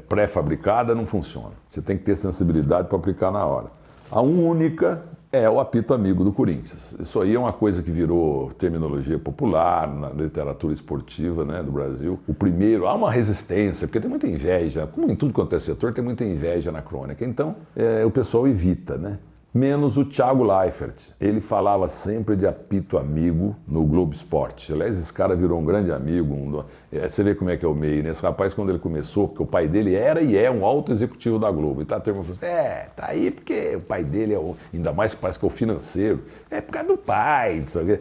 S3: pré-fabricada não funciona. Você tem que ter sensibilidade para aplicar na hora. A única é o apito amigo do Corinthians. Isso aí é uma coisa que virou terminologia popular na literatura esportiva, né, do Brasil. O primeiro, há uma resistência, porque tem muita inveja, como em tudo quanto é setor, tem muita inveja na crônica. Então, o pessoal evita, né? Menos o Thiago Leifert. Ele sempre de apito amigo no Globo Esporte. Aliás, esse cara virou um grande amigo. Você vê como é que é o meio, né? Esse rapaz, quando ele começou, porque o pai dele era e é um alto executivo da Globo. E tá a turma falando assim, tá aí porque o pai dele ainda mais parece que é o financeiro. É por causa do pai, não sei o quê.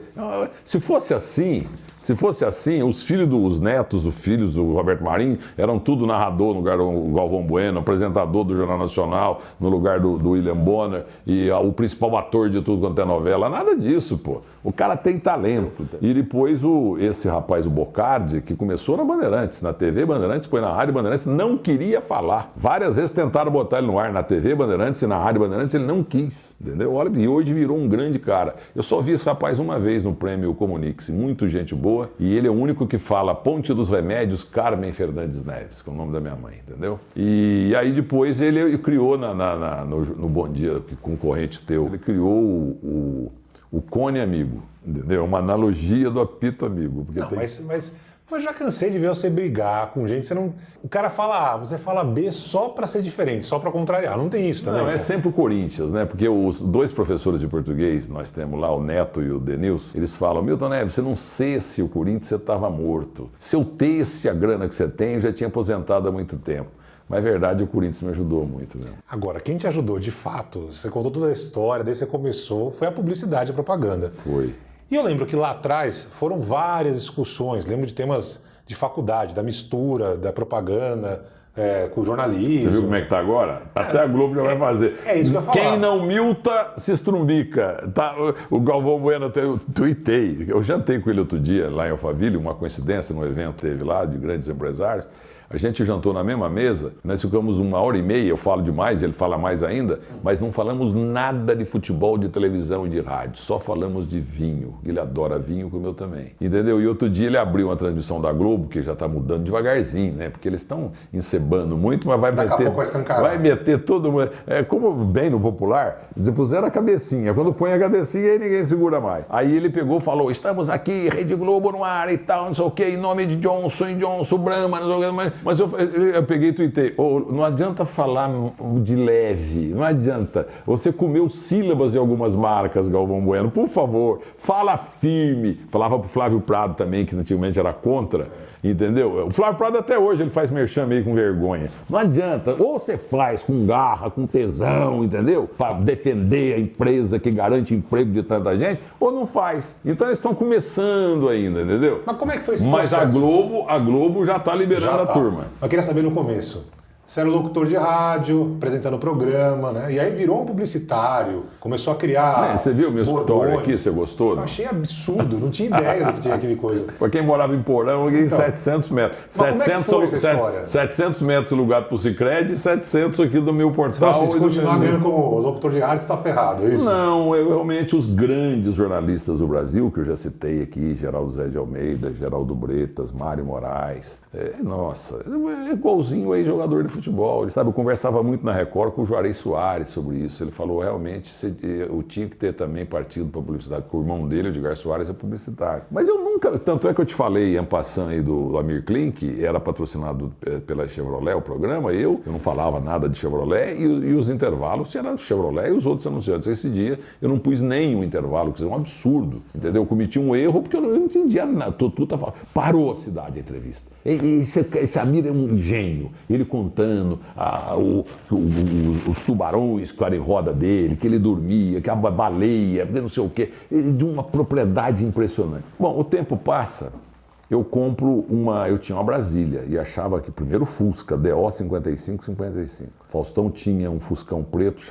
S3: Se fosse assim, os netos dos filhos do Roberto Marinho eram tudo narrador no lugar do Galvão Bueno, apresentador do Jornal Nacional no lugar do William Bonner e o principal ator de tudo quanto é novela. Nada disso, pô. O cara tem talento. E depois esse rapaz, o Bocardi, que começou na Bandeirantes, na TV Bandeirantes, foi na Rádio Bandeirantes, não queria falar. Várias vezes tentaram botar ele no ar na TV Bandeirantes e na Rádio Bandeirantes, ele não quis, entendeu? Olha, e hoje virou um grande cara. Eu só vi esse rapaz uma vez no Prêmio Comunique-se, muito gente boa, e ele é o único que fala Ponte dos Remédios, Carmen Fernandes Neves, que é o nome da minha mãe, entendeu? E aí depois ele criou no Bom Dia, que concorrente teu, ele criou o Cone Amigo, entendeu? Uma analogia do apito amigo.
S2: Não, mas já cansei de ver você brigar com gente, o cara fala A, você fala B só para ser diferente, só para contrariar, não tem isso também?
S3: Não, é sempre o Corinthians, né? Porque os 2 professores de português, nós temos lá, o Neto e o Denilson, eles falam, Milton Neves, você não cesse o Corinthians, você estava morto. Se eu tesse a grana que você tem, eu já tinha aposentado há muito tempo. Mas é verdade, o Corinthians me ajudou muito mesmo.
S2: Agora, quem te ajudou de fato, você contou toda a história, daí você começou, foi a publicidade, a propaganda.
S3: Foi.
S2: E eu lembro que lá atrás foram várias discussões, lembro de temas de faculdade, da mistura, da propaganda, com o jornalismo.
S3: Você viu como é que tá agora? Até a Globo já vai fazer.
S2: É isso que eu ia falar.
S3: Quem não milta, se estrumbica. Tá? O Galvão Bueno, eu tuitei. Eu jantei com ele outro dia, lá em Alphaville, uma coincidência, num evento que teve lá, de grandes empresários. A gente jantou na mesma mesa, nós ficamos 1h30, eu falo demais, ele fala mais ainda, mas não falamos nada de futebol, de televisão e de rádio, só falamos de vinho. Ele adora vinho, como eu também. Entendeu? E outro dia ele abriu uma transmissão da Globo, que já está mudando devagarzinho, né? Porque eles estão encebando muito, mas vai meter todo mundo. Como bem no popular, puseram a cabecinha. Quando põe a cabecinha, aí ninguém segura mais. Aí ele pegou e falou, estamos aqui, Rede Globo no ar e tal, não sei o quê, em nome de Johnson Brahma, não sei o quê, mas eu peguei e tuitei, não adianta falar de leve, não adianta. Você comeu sílabas de algumas marcas, Galvão Bueno, por favor, fala firme. Falava pro Flávio Prado também, que antigamente era contra, entendeu? O Flávio Prado até hoje ele faz merchan meio com vergonha. Não adianta, ou você faz com garra, com tesão, entendeu? Para defender a empresa que garante emprego de tanta gente, ou não faz. Então eles estão começando ainda, entendeu?
S2: Mas como é que foi esse
S3: processo?
S2: Mas
S3: a Globo já está liberando a turma.
S2: Eu queria saber no começo. Você era locutor de rádio, apresentando o programa, né? E aí virou um publicitário, começou a criar.
S3: Você viu o meu escritório aqui? Você gostou?
S2: Eu achei absurdo, não tinha ideia do que tinha aquele coisa.
S3: Para quem morava em Porão, eu ganhei 700 metros.
S2: Mas
S3: 700 metros alugado para o Sicredi e 700 aqui do meu portal.
S2: Se continuar ganhando como locutor de rádio, você está ferrado, é isso?
S3: Não, realmente os grandes jornalistas do Brasil, que eu já citei aqui, Geraldo Zé de Almeida, Geraldo Bretas, Mário Moraes, nossa, é igualzinho aí jogador de futebol. Sabe, eu conversava muito na Record com o Juarez Soares sobre isso. Ele falou, realmente, eu tinha que ter também partido para publicidade, porque o irmão dele, o Edgar Soares, é publicitário. Mas eu nunca, tanto é que eu te falei, en passant aí do Amir Klink, era patrocinado pela Chevrolet, o programa, eu não falava nada de Chevrolet, e os intervalos eram Chevrolet e os outros anunciantes. Esse dia eu não pus nenhum intervalo, que é um absurdo, entendeu? Eu cometi um erro porque eu não entendia nada. Tudo tá falando. Parou a cidade a entrevista. Esse Amir é um gênio. Ele contando os tubarões que eram em roda dele, que ele dormia, que a baleia, não sei o quê, de uma propriedade impressionante. Bom, o tempo passa, eu tinha uma Brasília e achava que primeiro Fusca, DO 5555. Faustão tinha um Fuscão preto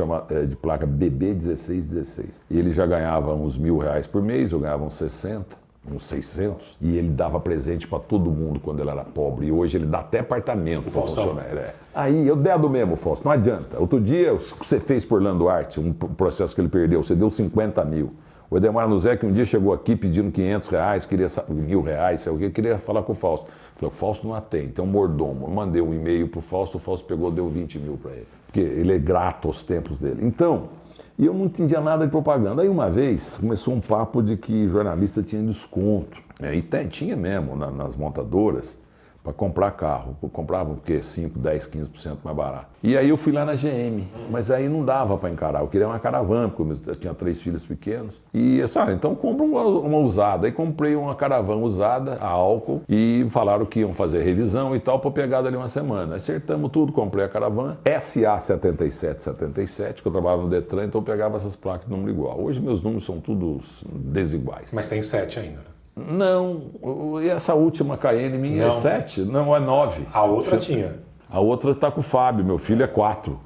S3: de placa BB 1616. E ele já ganhava uns R$1.000 por mês, eu ganhava uns 60. Uns 600, e ele dava presente para todo mundo quando ele era pobre, e hoje ele dá até apartamento para funcionário. Aí eu dedo mesmo, Fausto, não adianta. Outro dia, você fez por Orlando Arte, um processo que ele perdeu, você deu 50 mil. O Edemar Nuzek um dia chegou aqui pedindo R$500, queria R$1.000, sei o quê, queria falar com o Fausto. Falei, o Fausto não atende, tem um mordomo. Eu mandei um e-mail pro Fausto, o Fausto pegou, deu 20 mil para ele, porque ele é grato aos tempos dele. Então, e eu não entendia nada de propaganda. Aí uma vez começou um papo de que jornalista tinha desconto. E tinha mesmo nas montadoras para comprar carro. Compravam o quê? 5, 10, 15% mais barato. E aí eu fui lá na GM, mas aí não dava para encarar. Eu queria uma Caravan, porque eu tinha 3 filhos pequenos. E então compra uma usada. Aí comprei uma Caravan usada, a álcool, e falaram que iam fazer revisão e tal, para pegar dali uma semana. Acertamos tudo, comprei a Caravan, SA 7777, que eu trabalhava no Detran, então eu pegava essas placas de número igual. Hoje meus números são todos desiguais.
S2: Mas tem 7 ainda, né?
S3: Não, e essa última KN minha é 7? Não, é 9.
S2: A outra tinha.
S3: A outra está com o Fábio, meu filho é 4,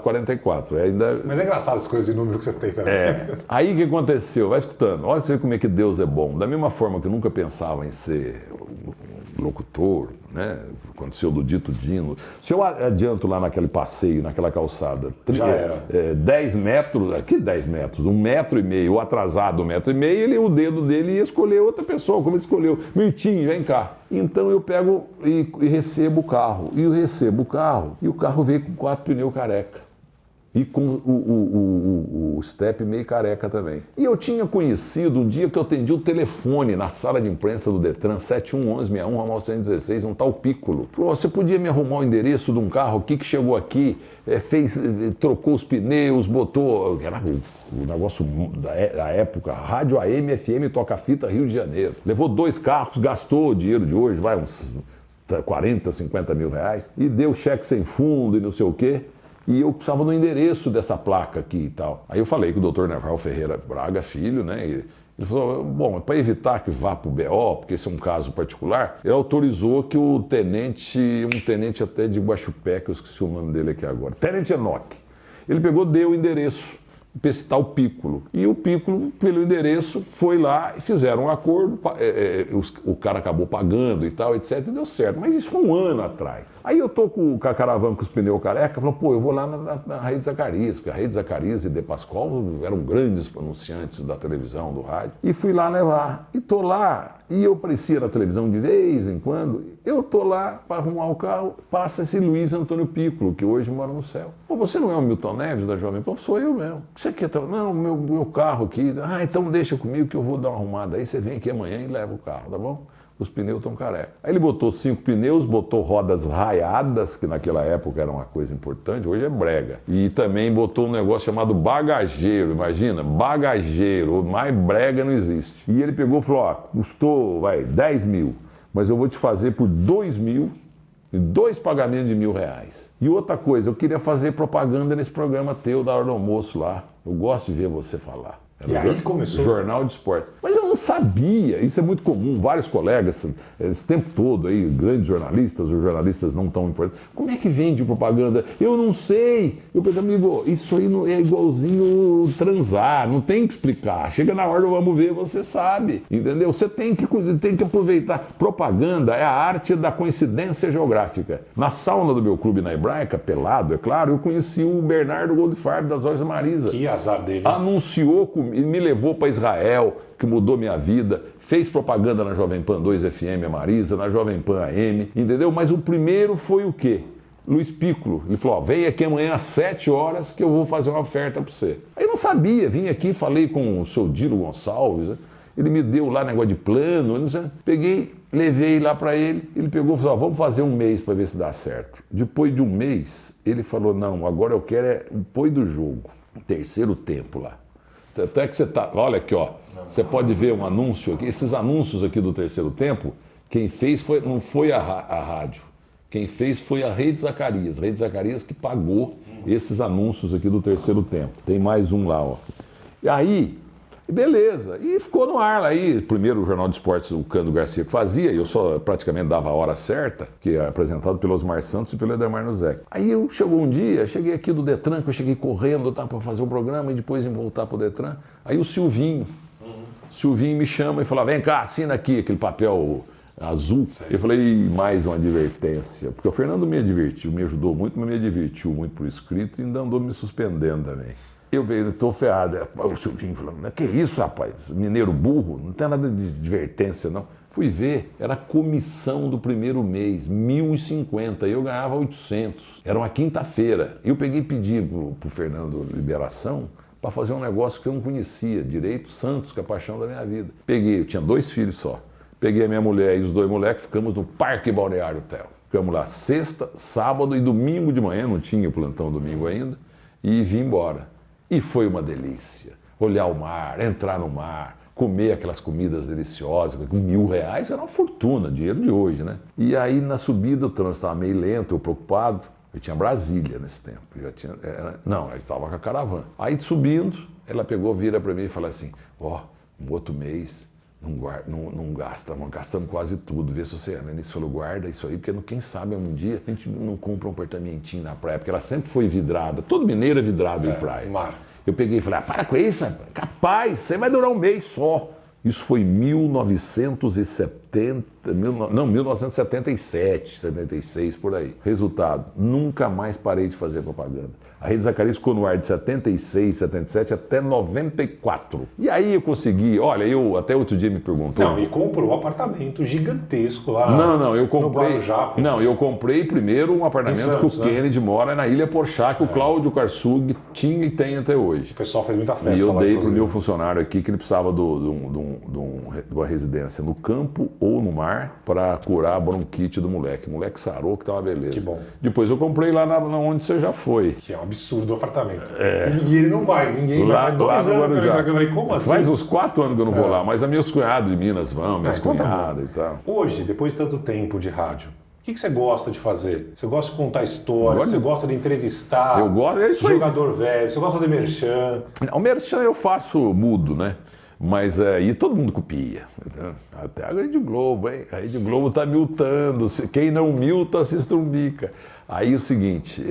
S3: 44.
S2: Mas é engraçado as coisas de número que você tem também.
S3: Aí o que aconteceu? Vai escutando, olha você como é que Deus é bom. Da mesma forma que eu nunca pensava em ser locutor, né? Aconteceu do Dito Dino. Se eu adianto lá naquele passeio, naquela calçada,
S2: já era.
S3: 10 metros, que 10 metros? 1,5 metro, ou atrasado 1,5 metro, o dedo dele ia escolher outra pessoa, como ele escolheu. Mirtinho, vem cá. Então eu pego e recebo o carro. E eu recebo o carro, e o carro veio com 4 pneus careca. E com o step meio careca também. E eu tinha conhecido um dia que eu atendi o telefone na sala de imprensa do Detran, 711161, Ramal 116, um tal Piccolo. Falou, você podia me arrumar o endereço de um carro aqui que chegou aqui, trocou os pneus, botou... Era o negócio da época, rádio AM, FM, toca-fita, Rio de Janeiro. Levou 2 carros, gastou o dinheiro de hoje, vai uns 40, 50 mil reais, e deu cheque sem fundo e não sei o quê. E eu precisava do endereço dessa placa aqui e tal. Aí eu falei com o Dr. Nerval Ferreira Braga, filho, né? Ele falou, bom, para evitar que vá para o BO, porque esse é um caso particular, ele autorizou que um tenente até de Guaxupé, que eu esqueci o nome dele aqui agora, Tenente Enoque, ele pegou, deu o endereço para esse tal Piccolo. E o Piccolo, pelo endereço, foi lá e fizeram um acordo, o cara acabou pagando e tal, etc, e deu certo. Mas isso foi um ano atrás. Aí eu tô com a caravana com os pneus careca, falou, pô, eu vou lá na Rede Zacarias, porque a Rede Zacarias e De Pascoal eram grandes anunciantes da televisão, do rádio, e fui lá levar. E tô lá, e eu aparecia na televisão de vez em quando, eu tô lá para arrumar o carro, passa esse Luiz Antônio Piccolo, que hoje mora no céu. Pô, você não é o Milton Neves da Jovem Pan? Sou eu mesmo. Você quer? Não, meu carro aqui. Ah, então deixa comigo que eu vou dar uma arrumada. Aí você vem aqui amanhã e leva o carro, tá bom? Os pneus estão careca. Aí ele botou 5 pneus, botou rodas raiadas, que naquela época era uma coisa importante, hoje é brega. E também botou um negócio chamado bagageiro, imagina, bagageiro, mais brega não existe. E ele pegou e falou, ó, custou, 10 mil, mas eu vou te fazer por 2 mil, e 2 pagamentos de R$1.000. E outra coisa, eu queria fazer propaganda nesse programa teu da hora do almoço lá. Eu gosto de ver você falar.
S2: E aí que começou?
S3: Jornal de Esporte. Mas eu não sabia, isso é muito comum, vários colegas, esse tempo todo aí, grandes jornalistas ou jornalistas não tão importantes. Como é que vende propaganda? Eu não sei. Eu pensei, amigo, isso aí é igualzinho transar, não tem que explicar. Chega na hora do vamos ver, você sabe, entendeu? Você tem que aproveitar. Propaganda é a arte da coincidência geográfica. Na sauna do meu clube na Hebraica, pelado, é claro, eu conheci o Bernardo Goldfarb das Lojas Marisa.
S2: Que azar dele.
S3: Anunciou comigo. E me levou para Israel, que mudou minha vida, fez propaganda na Jovem Pan 2 FM, a Marisa, na Jovem Pan AM, entendeu? Mas o primeiro foi o quê? Luiz Piccolo. Ele falou, ó, vem aqui amanhã às 7 horas que eu vou fazer uma oferta para você. Aí eu não sabia, vim aqui, falei com o seu Dilo Gonçalves, né? Ele me deu lá negócio de plano, não sei, peguei, levei lá para ele pegou e falou, ó, vamos fazer um mês para ver se dá certo. Depois de um mês, ele falou, não, agora eu quero o põe do jogo, terceiro tempo lá. Até que você tá, olha aqui, ó, você pode ver um anúncio aqui, esses anúncios aqui do terceiro tempo, quem fez não foi a rádio, quem fez foi a Rede Zacarias que pagou esses anúncios aqui do terceiro tempo. Tem mais um lá, ó. E aí, beleza, e ficou no ar lá aí, primeiro o Jornal de Esportes, o Cândido Garcia que fazia, e eu só praticamente dava a hora certa, que é apresentado pelo Osmar Santos e pelo Edemar Nuzek. Aí chegou um dia, cheguei aqui do Detran, que eu cheguei correndo, tá, para fazer o programa, e depois em voltar pro Detran, aí o Silvinho me chama e fala, vem cá, assina aqui aquele papel azul. Eu falei, mais uma advertência, porque o Fernando me advertiu, me ajudou muito, mas me advertiu muito por escrito e ainda andou me suspendendo também. Eu veio, estou ferrado. O Silvinho falando, que isso, rapaz? Mineiro burro, não tem nada de advertência, não. Fui ver, era a comissão do primeiro mês, 1.050, e eu ganhava 800. Era uma quinta-feira. Eu peguei e pedi pro Fernando liberação para fazer um negócio que eu não conhecia direito, Santos, que é a paixão da minha vida. Peguei, eu tinha 2 filhos só. Peguei a minha mulher e os 2 moleques, ficamos no Parque Balneário Hotel. Ficamos lá sexta, sábado e domingo de manhã, não tinha plantão domingo ainda, e vim embora. E foi uma delícia, olhar o mar, entrar no mar, comer aquelas comidas deliciosas, com R$1.000 era uma fortuna, dinheiro de hoje, né? E aí na subida o trânsito estava meio lento, eu preocupado, eu tinha Brasília nesse tempo, eu estava com a caravana. Aí subindo, ela pegou, vira para mim e fala assim, ó, um outro mês, não gastamos quase tudo, vê se você... A Lenice falou, guarda isso aí, porque quem sabe um dia a gente não compra um apartamentinho na praia, porque ela sempre foi vidrada, todo mineiro é vidrado em praia.
S2: Mar.
S3: Eu peguei e falei, para com isso, capaz, você vai durar um mês só. Isso foi 1977, 76, por aí. Resultado, nunca mais parei de fazer propaganda. A Rede Zacarias ficou no ar de 76, 77 até 94. E aí eu consegui, olha, até outro dia me perguntou...
S2: Não, e comprou um apartamento gigantesco lá
S3: eu comprei,
S2: no Guarujá.
S3: Não, eu comprei primeiro um apartamento Santos, que o Kennedy mora na Ilha Porchá, que o Cláudio Karsug tinha e tem até hoje.
S2: O pessoal fez muita festa lá.
S3: E eu dei pro meu funcionário aqui que ele precisava de uma residência no campo ou no mar para curar a bronquite do moleque. O moleque sarou, que tava beleza.
S2: Que bom.
S3: Depois eu comprei lá onde você já foi.
S2: Que é um absurdo o apartamento. E ele não vai, ninguém vai. Faz 2 anos que eu entro aqui, como assim?
S3: Faz uns 4 anos que eu não vou lá, mas as minhas cunhadas de Minas vão, minhas cunhadas e tal.
S2: Hoje, depois de tanto tempo de rádio, o que você gosta de fazer? Você gosta de contar histórias, você gosta de entrevistar
S3: é isso
S2: jogador velho, você gosta de fazer merchan?
S3: O merchan eu faço mudo, né? Mas aí todo mundo copia. Até a Rede Globo, hein? A Rede Globo tá miltando. Quem não milta se estrumbica. Aí o seguinte,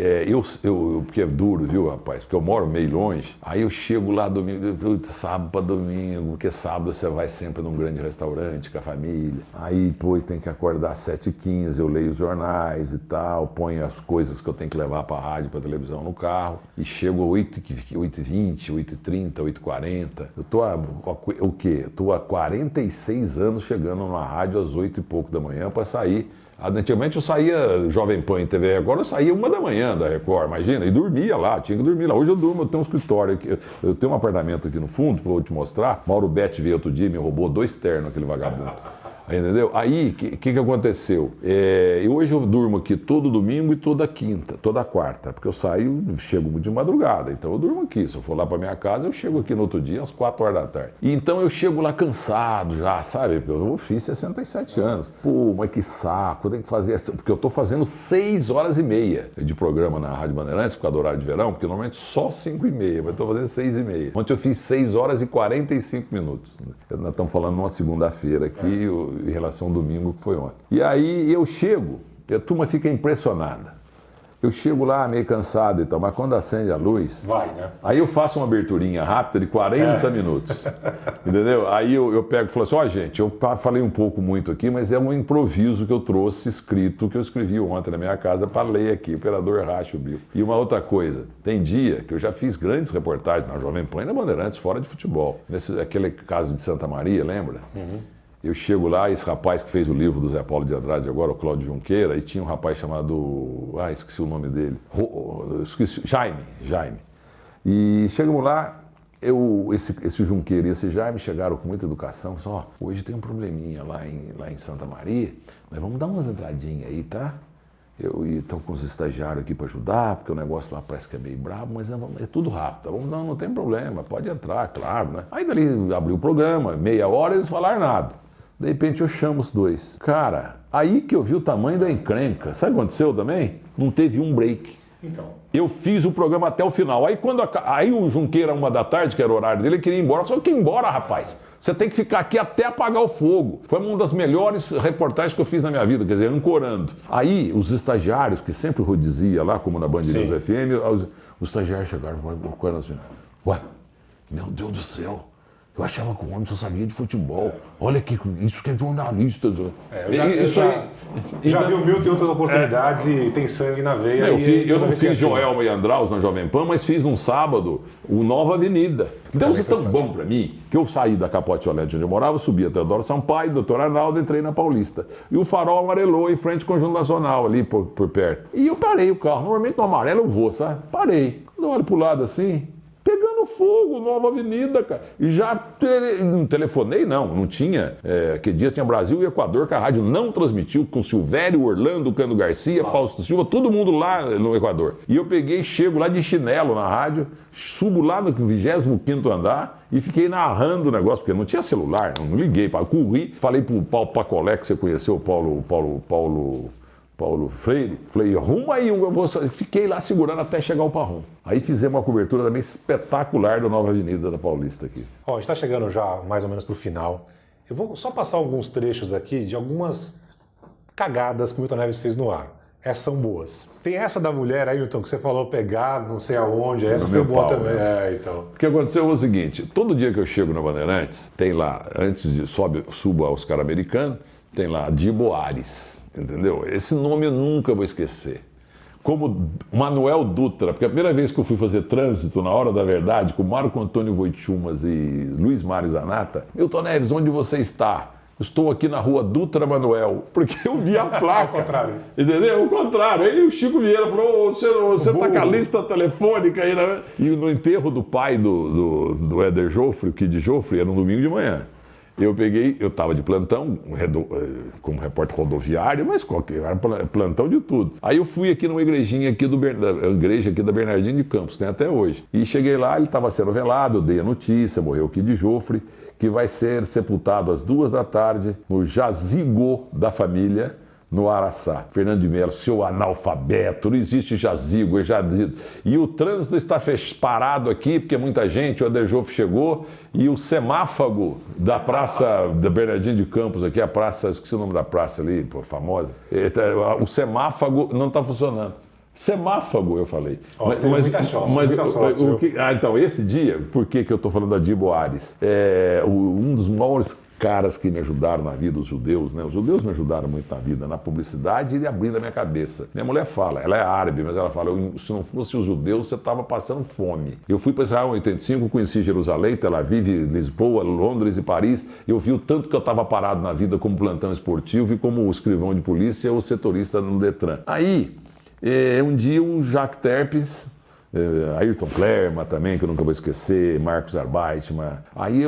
S3: porque é duro, viu, rapaz? Porque eu moro meio longe. Aí eu chego lá domingo, sábado para domingo, porque sábado você vai sempre num grande restaurante com a família. Aí, pô, tem que acordar às 7h15, eu leio os jornais e tal, ponho as coisas que eu tenho que levar para a rádio, para televisão no carro. E chego às 8h20, 8h30, 8h40. Eu tô o quê? Eu tô há 46 anos chegando numa rádio às 8 e pouco da manhã para sair. Antigamente eu saía Jovem Pan em TV Record, eu saía 1 da manhã da Record, imagina, e dormia lá, tinha que dormir lá. Hoje eu durmo, eu tenho um escritório aqui, eu tenho um apartamento aqui no fundo, que eu vou te mostrar. Mauro Betti veio outro dia e me roubou 2 ternos, aquele vagabundo. Entendeu? Aí, o que aconteceu? Hoje eu durmo aqui todo domingo e toda quinta, toda quarta, porque eu saio, chego de madrugada, então eu durmo aqui. Se eu for lá para minha casa, eu chego aqui no outro dia às 4 horas da tarde. E então eu chego lá cansado já, sabe? Eu fiz 67 anos. Pô, mas que saco, tem que fazer... Porque eu tô fazendo 6 horas e meia de programa na Rádio Bandeirantes, por causa do horário de verão, porque normalmente só 5h30, mas eu tô fazendo 6h30. Ontem eu fiz 6 horas e 45 minutos. Nós estamos falando numa segunda-feira aqui, em relação ao domingo que foi ontem. E aí eu chego, e a turma fica impressionada. Eu chego lá meio cansado e tal, mas quando acende a luz...
S2: Vai, né?
S3: Aí eu faço uma aberturinha rápida de 40 minutos. Entendeu? Aí eu pego e falo assim, ó, gente, eu falei um pouco muito aqui, mas é um improviso que eu trouxe escrito, que eu escrevi ontem na minha casa para ler aqui, o Imperador Racha o Bico. E uma outra coisa, tem dia que eu já fiz grandes reportagens na Jovem Pan e na Bandeirantes, fora de futebol. Aquele caso de Santa Maria, lembra? Uhum. Eu chego lá, esse rapaz que fez o livro do Zé Paulo de Andrade agora, o Cláudio Junqueira, e tinha um rapaz chamado... esqueci o nome dele. Jaime. E chegamos lá, esse Junqueira e esse Jaime chegaram com muita educação, falaram, hoje tem um probleminha lá em Santa Maria, mas vamos dar umas entradinhas aí, tá? Eu estou com os estagiários aqui para ajudar, porque o negócio lá parece que é meio brabo, mas é tudo rápido. Não tem problema, pode entrar, claro, né? Aí dali abriu o programa, meia hora eles falaram nada. De repente eu chamo os dois. Cara, aí que eu vi o tamanho da encrenca. Sabe o que aconteceu também? Não teve um break.
S2: Então.
S3: Eu fiz o programa até o final. Aí o Junqueira, 1 da tarde, que era o horário dele, ele queria ir embora. Eu falei, que ir embora, rapaz? Você tem que ficar aqui até apagar o fogo. Foi uma das melhores reportagens que eu fiz na minha vida, quer dizer, ancorando. Aí os estagiários, que sempre rodizia lá, como na Band News FM, os estagiários chegaram e assim, ué, meu Deus do céu. Eu achava que o homem só sabia de futebol. Olha aqui, isso que é jornalista.
S2: Já vi o Milton em outras oportunidades e tem sangue na veia.
S3: Eu não fiz Joelma e Andraus na Jovem Pan, mas fiz num sábado o Nova Avenida. Deus é tão bom pra mim que eu saí da Capote Olete onde eu morava, subi até Teodoro Sampaio, Doutor Arnaldo, entrei na Paulista. E o farol amarelou em frente ao Conjunto Nacional, ali por perto. E eu parei o carro. Normalmente no amarelo eu vou, sabe? Parei. Quando eu olho pro lado assim... Pegando fogo, Nova Avenida, cara. E já não telefonei, não tinha. Aquele dia tinha Brasil e Equador, que a rádio não transmitiu, com Silvério, Orlando, Cano Garcia, Fausto Silva, todo mundo lá no Equador. E eu chego lá de chinelo na rádio, subo lá no 25º andar e fiquei narrando o negócio, porque não tinha celular, não liguei, corri, falei pro Paulo Pacolé, que você conheceu, o Paulo Freire, falei, arruma aí, fiquei lá segurando até chegar o Parrum. Aí fizemos uma cobertura também espetacular da Nova Avenida da Paulista aqui.
S2: A gente está chegando já mais ou menos para o final. Eu vou só passar alguns trechos aqui de algumas cagadas que o Milton Neves fez no ar. Essas são boas. Tem essa da mulher aí, Milton, que você falou pegar, não sei aonde, essa foi boa também. Então.
S3: O que aconteceu é o seguinte, todo dia que eu chego na Bandeirantes, tem lá, antes de subo ao Oscar americano, tem lá Dibo Ares. Entendeu? Esse nome eu nunca vou esquecer. Como Manuel Dutra, porque a primeira vez que eu fui fazer trânsito na Hora da Verdade com Marco Antônio Voitumas e Luiz Mário Zanata, Milton Neves, onde você está? Estou aqui na rua Dutra Manuel, porque eu vi a placa.
S2: Ao contrário.
S3: Entendeu? O contrário. Aí o Chico Vieira falou, você tá com a lista telefônica aí, né? E no enterro do pai do Éder Joffre, o Kid Joffre, era um domingo de manhã. Eu estava de plantão, como repórter rodoviário, mas era plantão de tudo. Aí eu fui aqui numa igrejinha aqui igreja aqui da Bernardino de Campos, tem até hoje. E cheguei lá, ele estava sendo velado, eu dei a notícia, morreu o Kid Joffre, que vai ser sepultado às 2 da tarde no jazigo da família, no Araçá. Fernando de Melo, seu analfabeto, não existe jazigo, e o trânsito está parado aqui, porque muita gente, o Aderjof chegou, e o semáfago da Praça da Bernardino de Campos aqui, a praça, esqueci o nome da praça ali, pô, famosa, o semáfago não está funcionando. Semáfago, eu falei.
S2: Mas muita sorte.
S3: Então, esse dia, por que eu estou falando da Dibo Ares? Um dos maiores caras que me ajudaram na vida, os judeus, né? Os judeus me ajudaram muito na vida, na publicidade e abrindo a minha cabeça. Minha mulher fala, ela é árabe, mas ela fala, se não fosse os judeus, você estava passando fome. Eu fui para Israel em 85, conheci Jerusalém, Tel Aviv, Lisboa, Londres e Paris. Eu vi o tanto que eu estava parado na vida como plantão esportivo e como escrivão de polícia ou setorista no Detran. Aí, um dia o Jacques Terpes, Ayrton Klerma também, que eu nunca vou esquecer, Marcos Arbeitman. Aí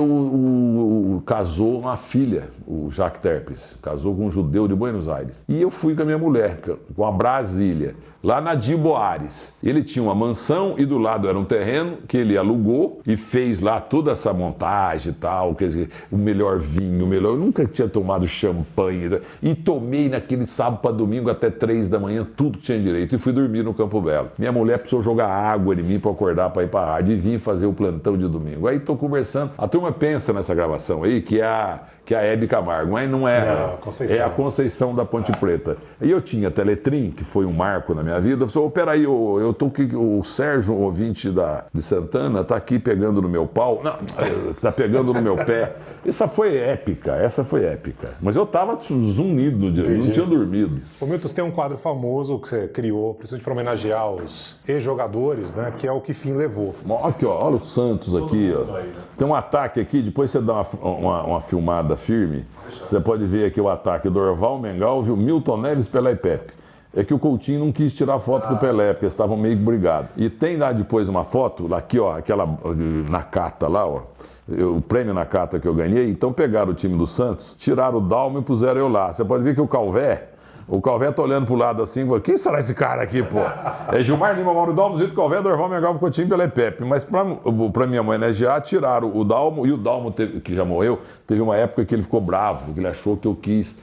S3: casou uma filha, o Jacques Terpes, casou com um judeu de Buenos Aires. E eu fui com a minha mulher, com a Brasília, lá na Dibo Ares. Ele tinha uma mansão e do lado era um terreno que ele alugou e fez lá toda essa montagem e tal, quer dizer, o melhor vinho, eu nunca tinha tomado champanhe e tomei naquele sábado para domingo até 3 da manhã, tudo que tinha direito, e fui dormir no Campo Belo. Minha mulher precisou jogar água em mim para acordar para ir para a rádio e vim fazer o plantão de domingo. Aí tô conversando, a turma pensa nessa gravação aí que é a Hebe Camargo, mas não é. É a Conceição da Ponte Preta. E eu tinha Teletrim, que foi um marco na minha vida. Eu falei, peraí, eu tô aqui, o Sérgio, ouvinte de Santana, tá aqui pegando no meu pau. Não, tá pegando no meu pé. Essa foi épica. Mas eu tava zunido, não tinha dormido.
S2: Ô Milton, você tem um quadro famoso que você criou, principalmente para homenagear os ex-jogadores, né? Que é o Que Fim Levou.
S3: Aqui, ó, olha o Santos aqui, ó. Tem um ataque aqui, depois você dá uma filmada firme, você pode ver aqui o ataque do Orval, Mengalvio, Milton Neves, Pelé e Pepe. É que o Coutinho não quis tirar foto com o Pelé, porque eles estavam meio brigados. E tem lá depois uma foto, aqui ó, aquela Nakata lá, ó, o prêmio Nakata que eu ganhei, então pegaram o time do Santos, tiraram o Dalmo e puseram eu lá. Você pode ver que o Calvé tá olhando pro lado assim, quem será esse cara aqui, pô? É Gilmar Lima, Mauro Dalmo, Zito Calvé, Dorval, Mengalvio, Coutinho, Pelé e Pepe. Mas pra minha mãe homenagear, tiraram o Dalmo, e o Dalmo, que já morreu, teve uma época que ele ficou bravo, porque ele achou que eu quis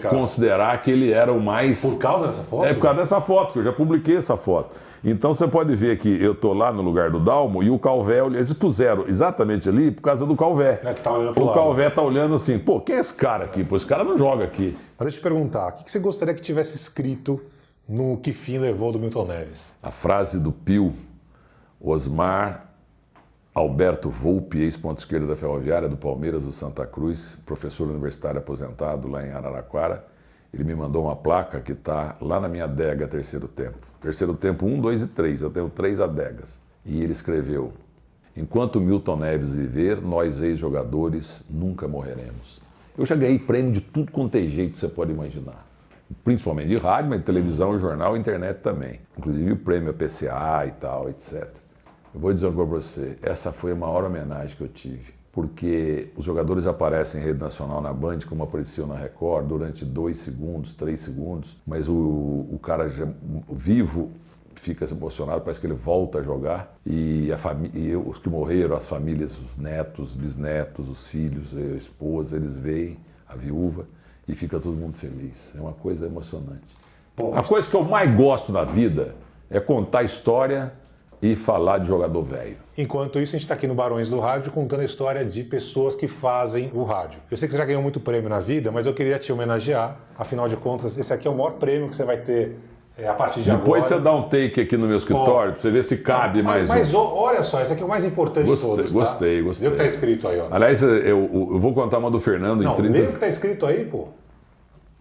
S3: considerar que ele era o mais...
S2: Por causa dessa foto?
S3: Por causa dessa foto, que eu já publiquei essa foto. Então você pode ver que eu tô lá no lugar do Dalmo e o Calvé, eles puseram exatamente ali por causa do Calvé.
S2: Que tá olhando pro lado.
S3: O Calvé tá olhando assim, pô, quem é esse cara aqui? Pô, esse cara não joga aqui.
S2: Mas deixa eu te perguntar, o que você gostaria que tivesse escrito no Que Fim Levou do Milton Neves?
S3: A frase do Pio, Osmar Alberto Volpe, ex-ponta esquerda da Ferroviária, do Palmeiras, do Santa Cruz, professor universitário aposentado lá em Araraquara, ele me mandou uma placa que está lá na minha adega Terceiro Tempo. Terceiro Tempo 1, 2 e 3, eu tenho 3 adegas. E ele escreveu, enquanto Milton Neves viver, nós ex-jogadores nunca morreremos. Eu já ganhei prêmio de tudo quanto é jeito que você pode imaginar. Principalmente de rádio, mas de televisão, jornal e internet também. Inclusive o prêmio PCA e tal, etc. Eu vou dizer uma coisa para você, essa foi a maior homenagem que eu tive. Porque os jogadores aparecem em rede nacional na Band, como apareciam na Record, durante 2 segundos, 3 segundos, mas o cara já, vivo fica emocionado, parece que ele volta a jogar, e os que morreram, as famílias, os netos, bisnetos, os filhos, a esposa, eles veem a viúva e fica todo mundo feliz. É uma coisa emocionante. A coisa que eu mais gosto na vida é contar história e falar de jogador velho.
S2: Enquanto isso, a gente está aqui no Barões do Rádio contando a história de pessoas que fazem o rádio. Eu sei que você já ganhou muito prêmio na vida, mas eu queria te homenagear. Afinal de contas, esse aqui é o maior prêmio que você vai ter a partir de
S3: Depois
S2: agora.
S3: Você dá um take aqui no meu escritório, pra você ver se cabe mais
S2: Mas olha só, esse aqui é o mais importante de todos, tá?
S3: Gostei.
S2: Vê o que está escrito aí, ó.
S3: Aliás, eu vou contar uma do Fernando em 30...
S2: Lê o que está escrito aí, pô.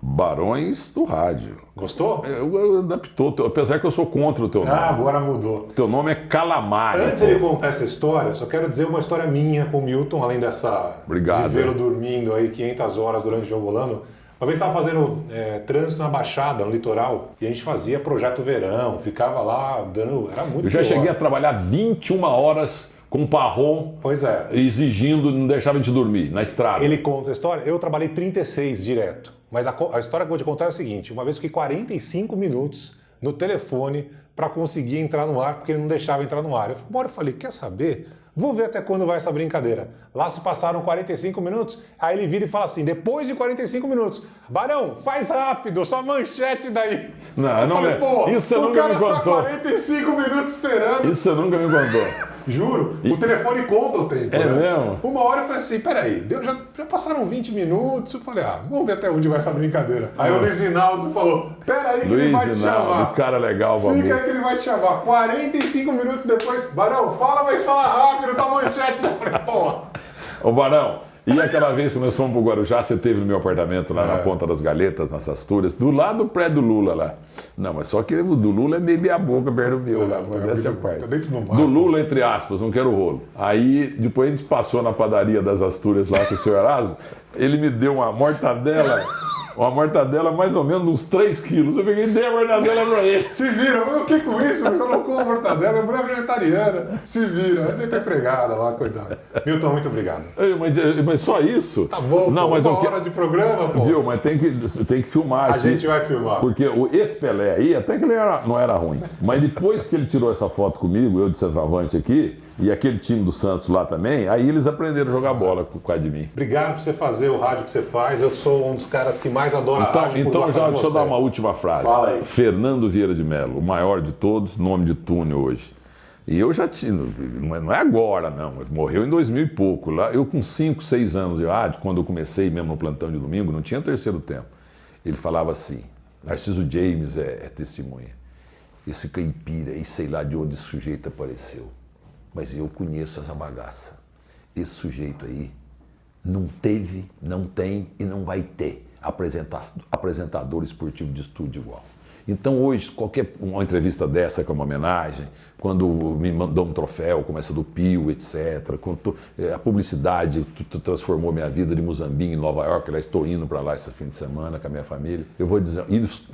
S3: Barões do Rádio.
S2: Gostou?
S3: Eu adaptou, apesar que eu sou contra o teu nome.
S2: Agora mudou.
S3: Teu nome é Calamari.
S2: Antes de ele contar essa história, só quero dizer uma história minha com o Milton, além dessa...
S3: Obrigado.
S2: De vê-lo dormindo aí 500 horas durante o jogo Holando. Uma vez estava fazendo trânsito na Baixada, no litoral, e a gente fazia Projeto Verão, ficava lá dando... Era muito
S3: Eu já cheguei a trabalhar 21 horas com parrom,
S2: pois é,
S3: exigindo, não deixava de dormir, na estrada.
S2: Ele conta a história, eu trabalhei 36 direto. Mas a história que eu vou te contar é a seguinte, uma vez eu fiquei 45 minutos no telefone para conseguir entrar no ar, porque ele não deixava entrar no ar. Uma hora eu falei, quer saber? vou ver até quando vai essa brincadeira. Lá se passaram 45 minutos, aí ele vira e fala assim, depois de 45 minutos, Barão, faz rápido, só manchete daí.
S3: Não,
S2: eu
S3: não
S2: falei, pô,
S3: isso você
S2: o
S3: nunca
S2: cara
S3: me contou.
S2: tá 45 minutos esperando.
S3: Isso você nunca me contou.
S2: Juro, o telefone conta o tempo,
S3: É
S2: né?
S3: mesmo?
S2: Uma hora eu falei assim, peraí, já passaram 20 minutos, eu falei, vamos ver até onde vai essa brincadeira. Aí o Luiz Hinaldo falou, peraí que ele vai te chamar.
S3: O cara legal, babu.
S2: Fica aí que ele vai te chamar. 45 minutos depois, Barão, fala, mas fala rápido, tá manchete. Eu falei, pô.
S3: Ô Barão, e aquela vez que nós fomos pro Guarujá, você teve no meu apartamento lá na Ponta das Galetas, nas Astúrias, do lado do prédio do Lula lá. Não, mas só que o do Lula é meio meia boca perto do meu lá, mas essa é a parte.
S2: Tá dentro do mar.
S3: Do Lula, entre aspas, não quero rolo. Aí, depois a gente passou na padaria das Astúrias lá com o senhor Erasmo, ele me deu uma mortadela mais ou menos uns 3 quilos. Eu peguei e dei a mortadela pra ele.
S2: Se vira, mas o que com isso? Eu não como mortadela, é vegetariana. Se vira, eu dei pra empregada lá, coitado. Milton, muito obrigado.
S3: Mas só isso?
S2: Tá bom,
S3: não,
S2: pô,
S3: mas
S2: uma hora de programa, pô.
S3: Viu, mas tem que filmar.
S2: A gente vai filmar.
S3: Porque esse Pelé aí, até que ele não era ruim. Mas depois que ele tirou essa foto comigo, eu de centroavante aqui, e aquele time do Santos lá também, aí eles aprenderam a jogar bola por causa de mim.
S2: Obrigado por você fazer o rádio que você faz. Eu sou um dos caras que mais adora rádio.
S3: Então já deixa eu dar uma última frase.
S2: Fala aí.
S3: Fernando Vieira de Mello, o maior de todos, nome de túnel hoje. E eu já tinha, não é agora não, mas morreu em 2000 e pouco. Lá, eu com 5, 6 anos de rádio, quando eu comecei mesmo no plantão de domingo, não tinha terceiro tempo. Ele falava assim, Narciso James é testemunha. Esse caipira aí, sei lá de onde esse sujeito apareceu. Mas eu conheço essa bagaça. Esse sujeito aí não teve, não tem e não vai ter apresentador esportivo de estúdio igual. Então hoje, uma entrevista dessa que é uma homenagem, quando me mandou um troféu, como essa do Pio, etc. Quando a publicidade transformou minha vida de Muzambinho em Nova York, eu estou indo para lá esse fim de semana com a minha família. Eu vou dizer,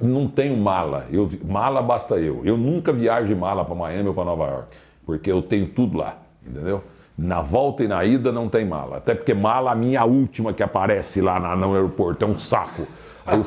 S3: não tenho mala, mala basta eu. Eu nunca viajo de mala para Miami ou para Nova York, porque eu tenho tudo lá, entendeu? Na volta e na ida não tem mala, até porque mala, a minha última que aparece lá no aeroporto, é um saco. Aí o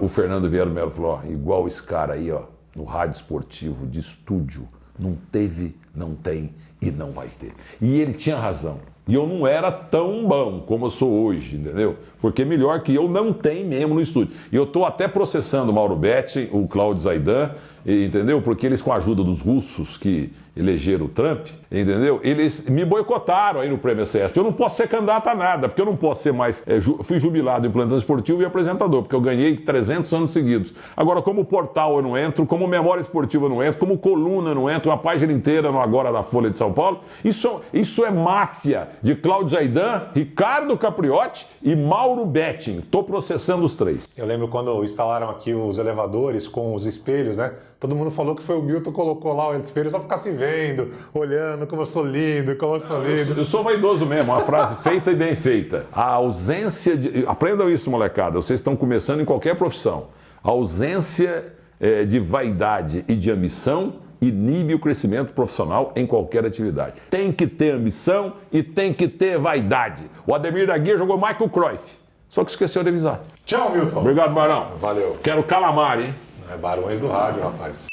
S3: Fernando Vieira Melo falou, ó, igual esse cara aí, ó, no rádio esportivo de estúdio, não teve, não tem e não vai ter. E ele tinha razão. E eu não era tão bom como eu sou hoje, entendeu? Porque melhor que eu não tem mesmo no estúdio. E eu estou até processando o Mauro Betti, o Cláudio Zaidan, entendeu? Porque eles, com a ajuda dos russos que elegeram o Trump, entendeu? Eles me boicotaram aí no Prêmio CESP. Eu não posso ser candidato a nada, porque eu não posso ser mais... fui jubilado em plantão esportivo e apresentador, porque eu ganhei 300 anos seguidos. Agora, como portal eu não entro, como memória esportiva eu não entro, como coluna eu não entro, uma página inteira no Agora da Folha de São Paulo. Isso é máfia de Cláudio Zaidan, Ricardo Capriotti e Mauro Betting. Estou processando os 3.
S2: Eu lembro quando instalaram aqui os elevadores com os espelhos, né? Todo mundo falou que foi o Milton que colocou lá o espelho só ficar se vendo, olhando como eu sou lindo, como eu sou lindo.
S3: Eu sou vaidoso mesmo, uma frase feita e bem feita. A ausência de... Aprendam isso, molecada, vocês estão começando em qualquer profissão. A ausência de vaidade e de ambição inibe o crescimento profissional em qualquer atividade. Tem que ter ambição e tem que ter vaidade. O Ademir da Guia jogou Michael Cruyff, só que esqueceu de avisar.
S2: Tchau, Milton.
S3: Obrigado, Barão.
S2: Valeu.
S3: Quero calamar, hein?
S2: É Barões do Rádio, rapaz.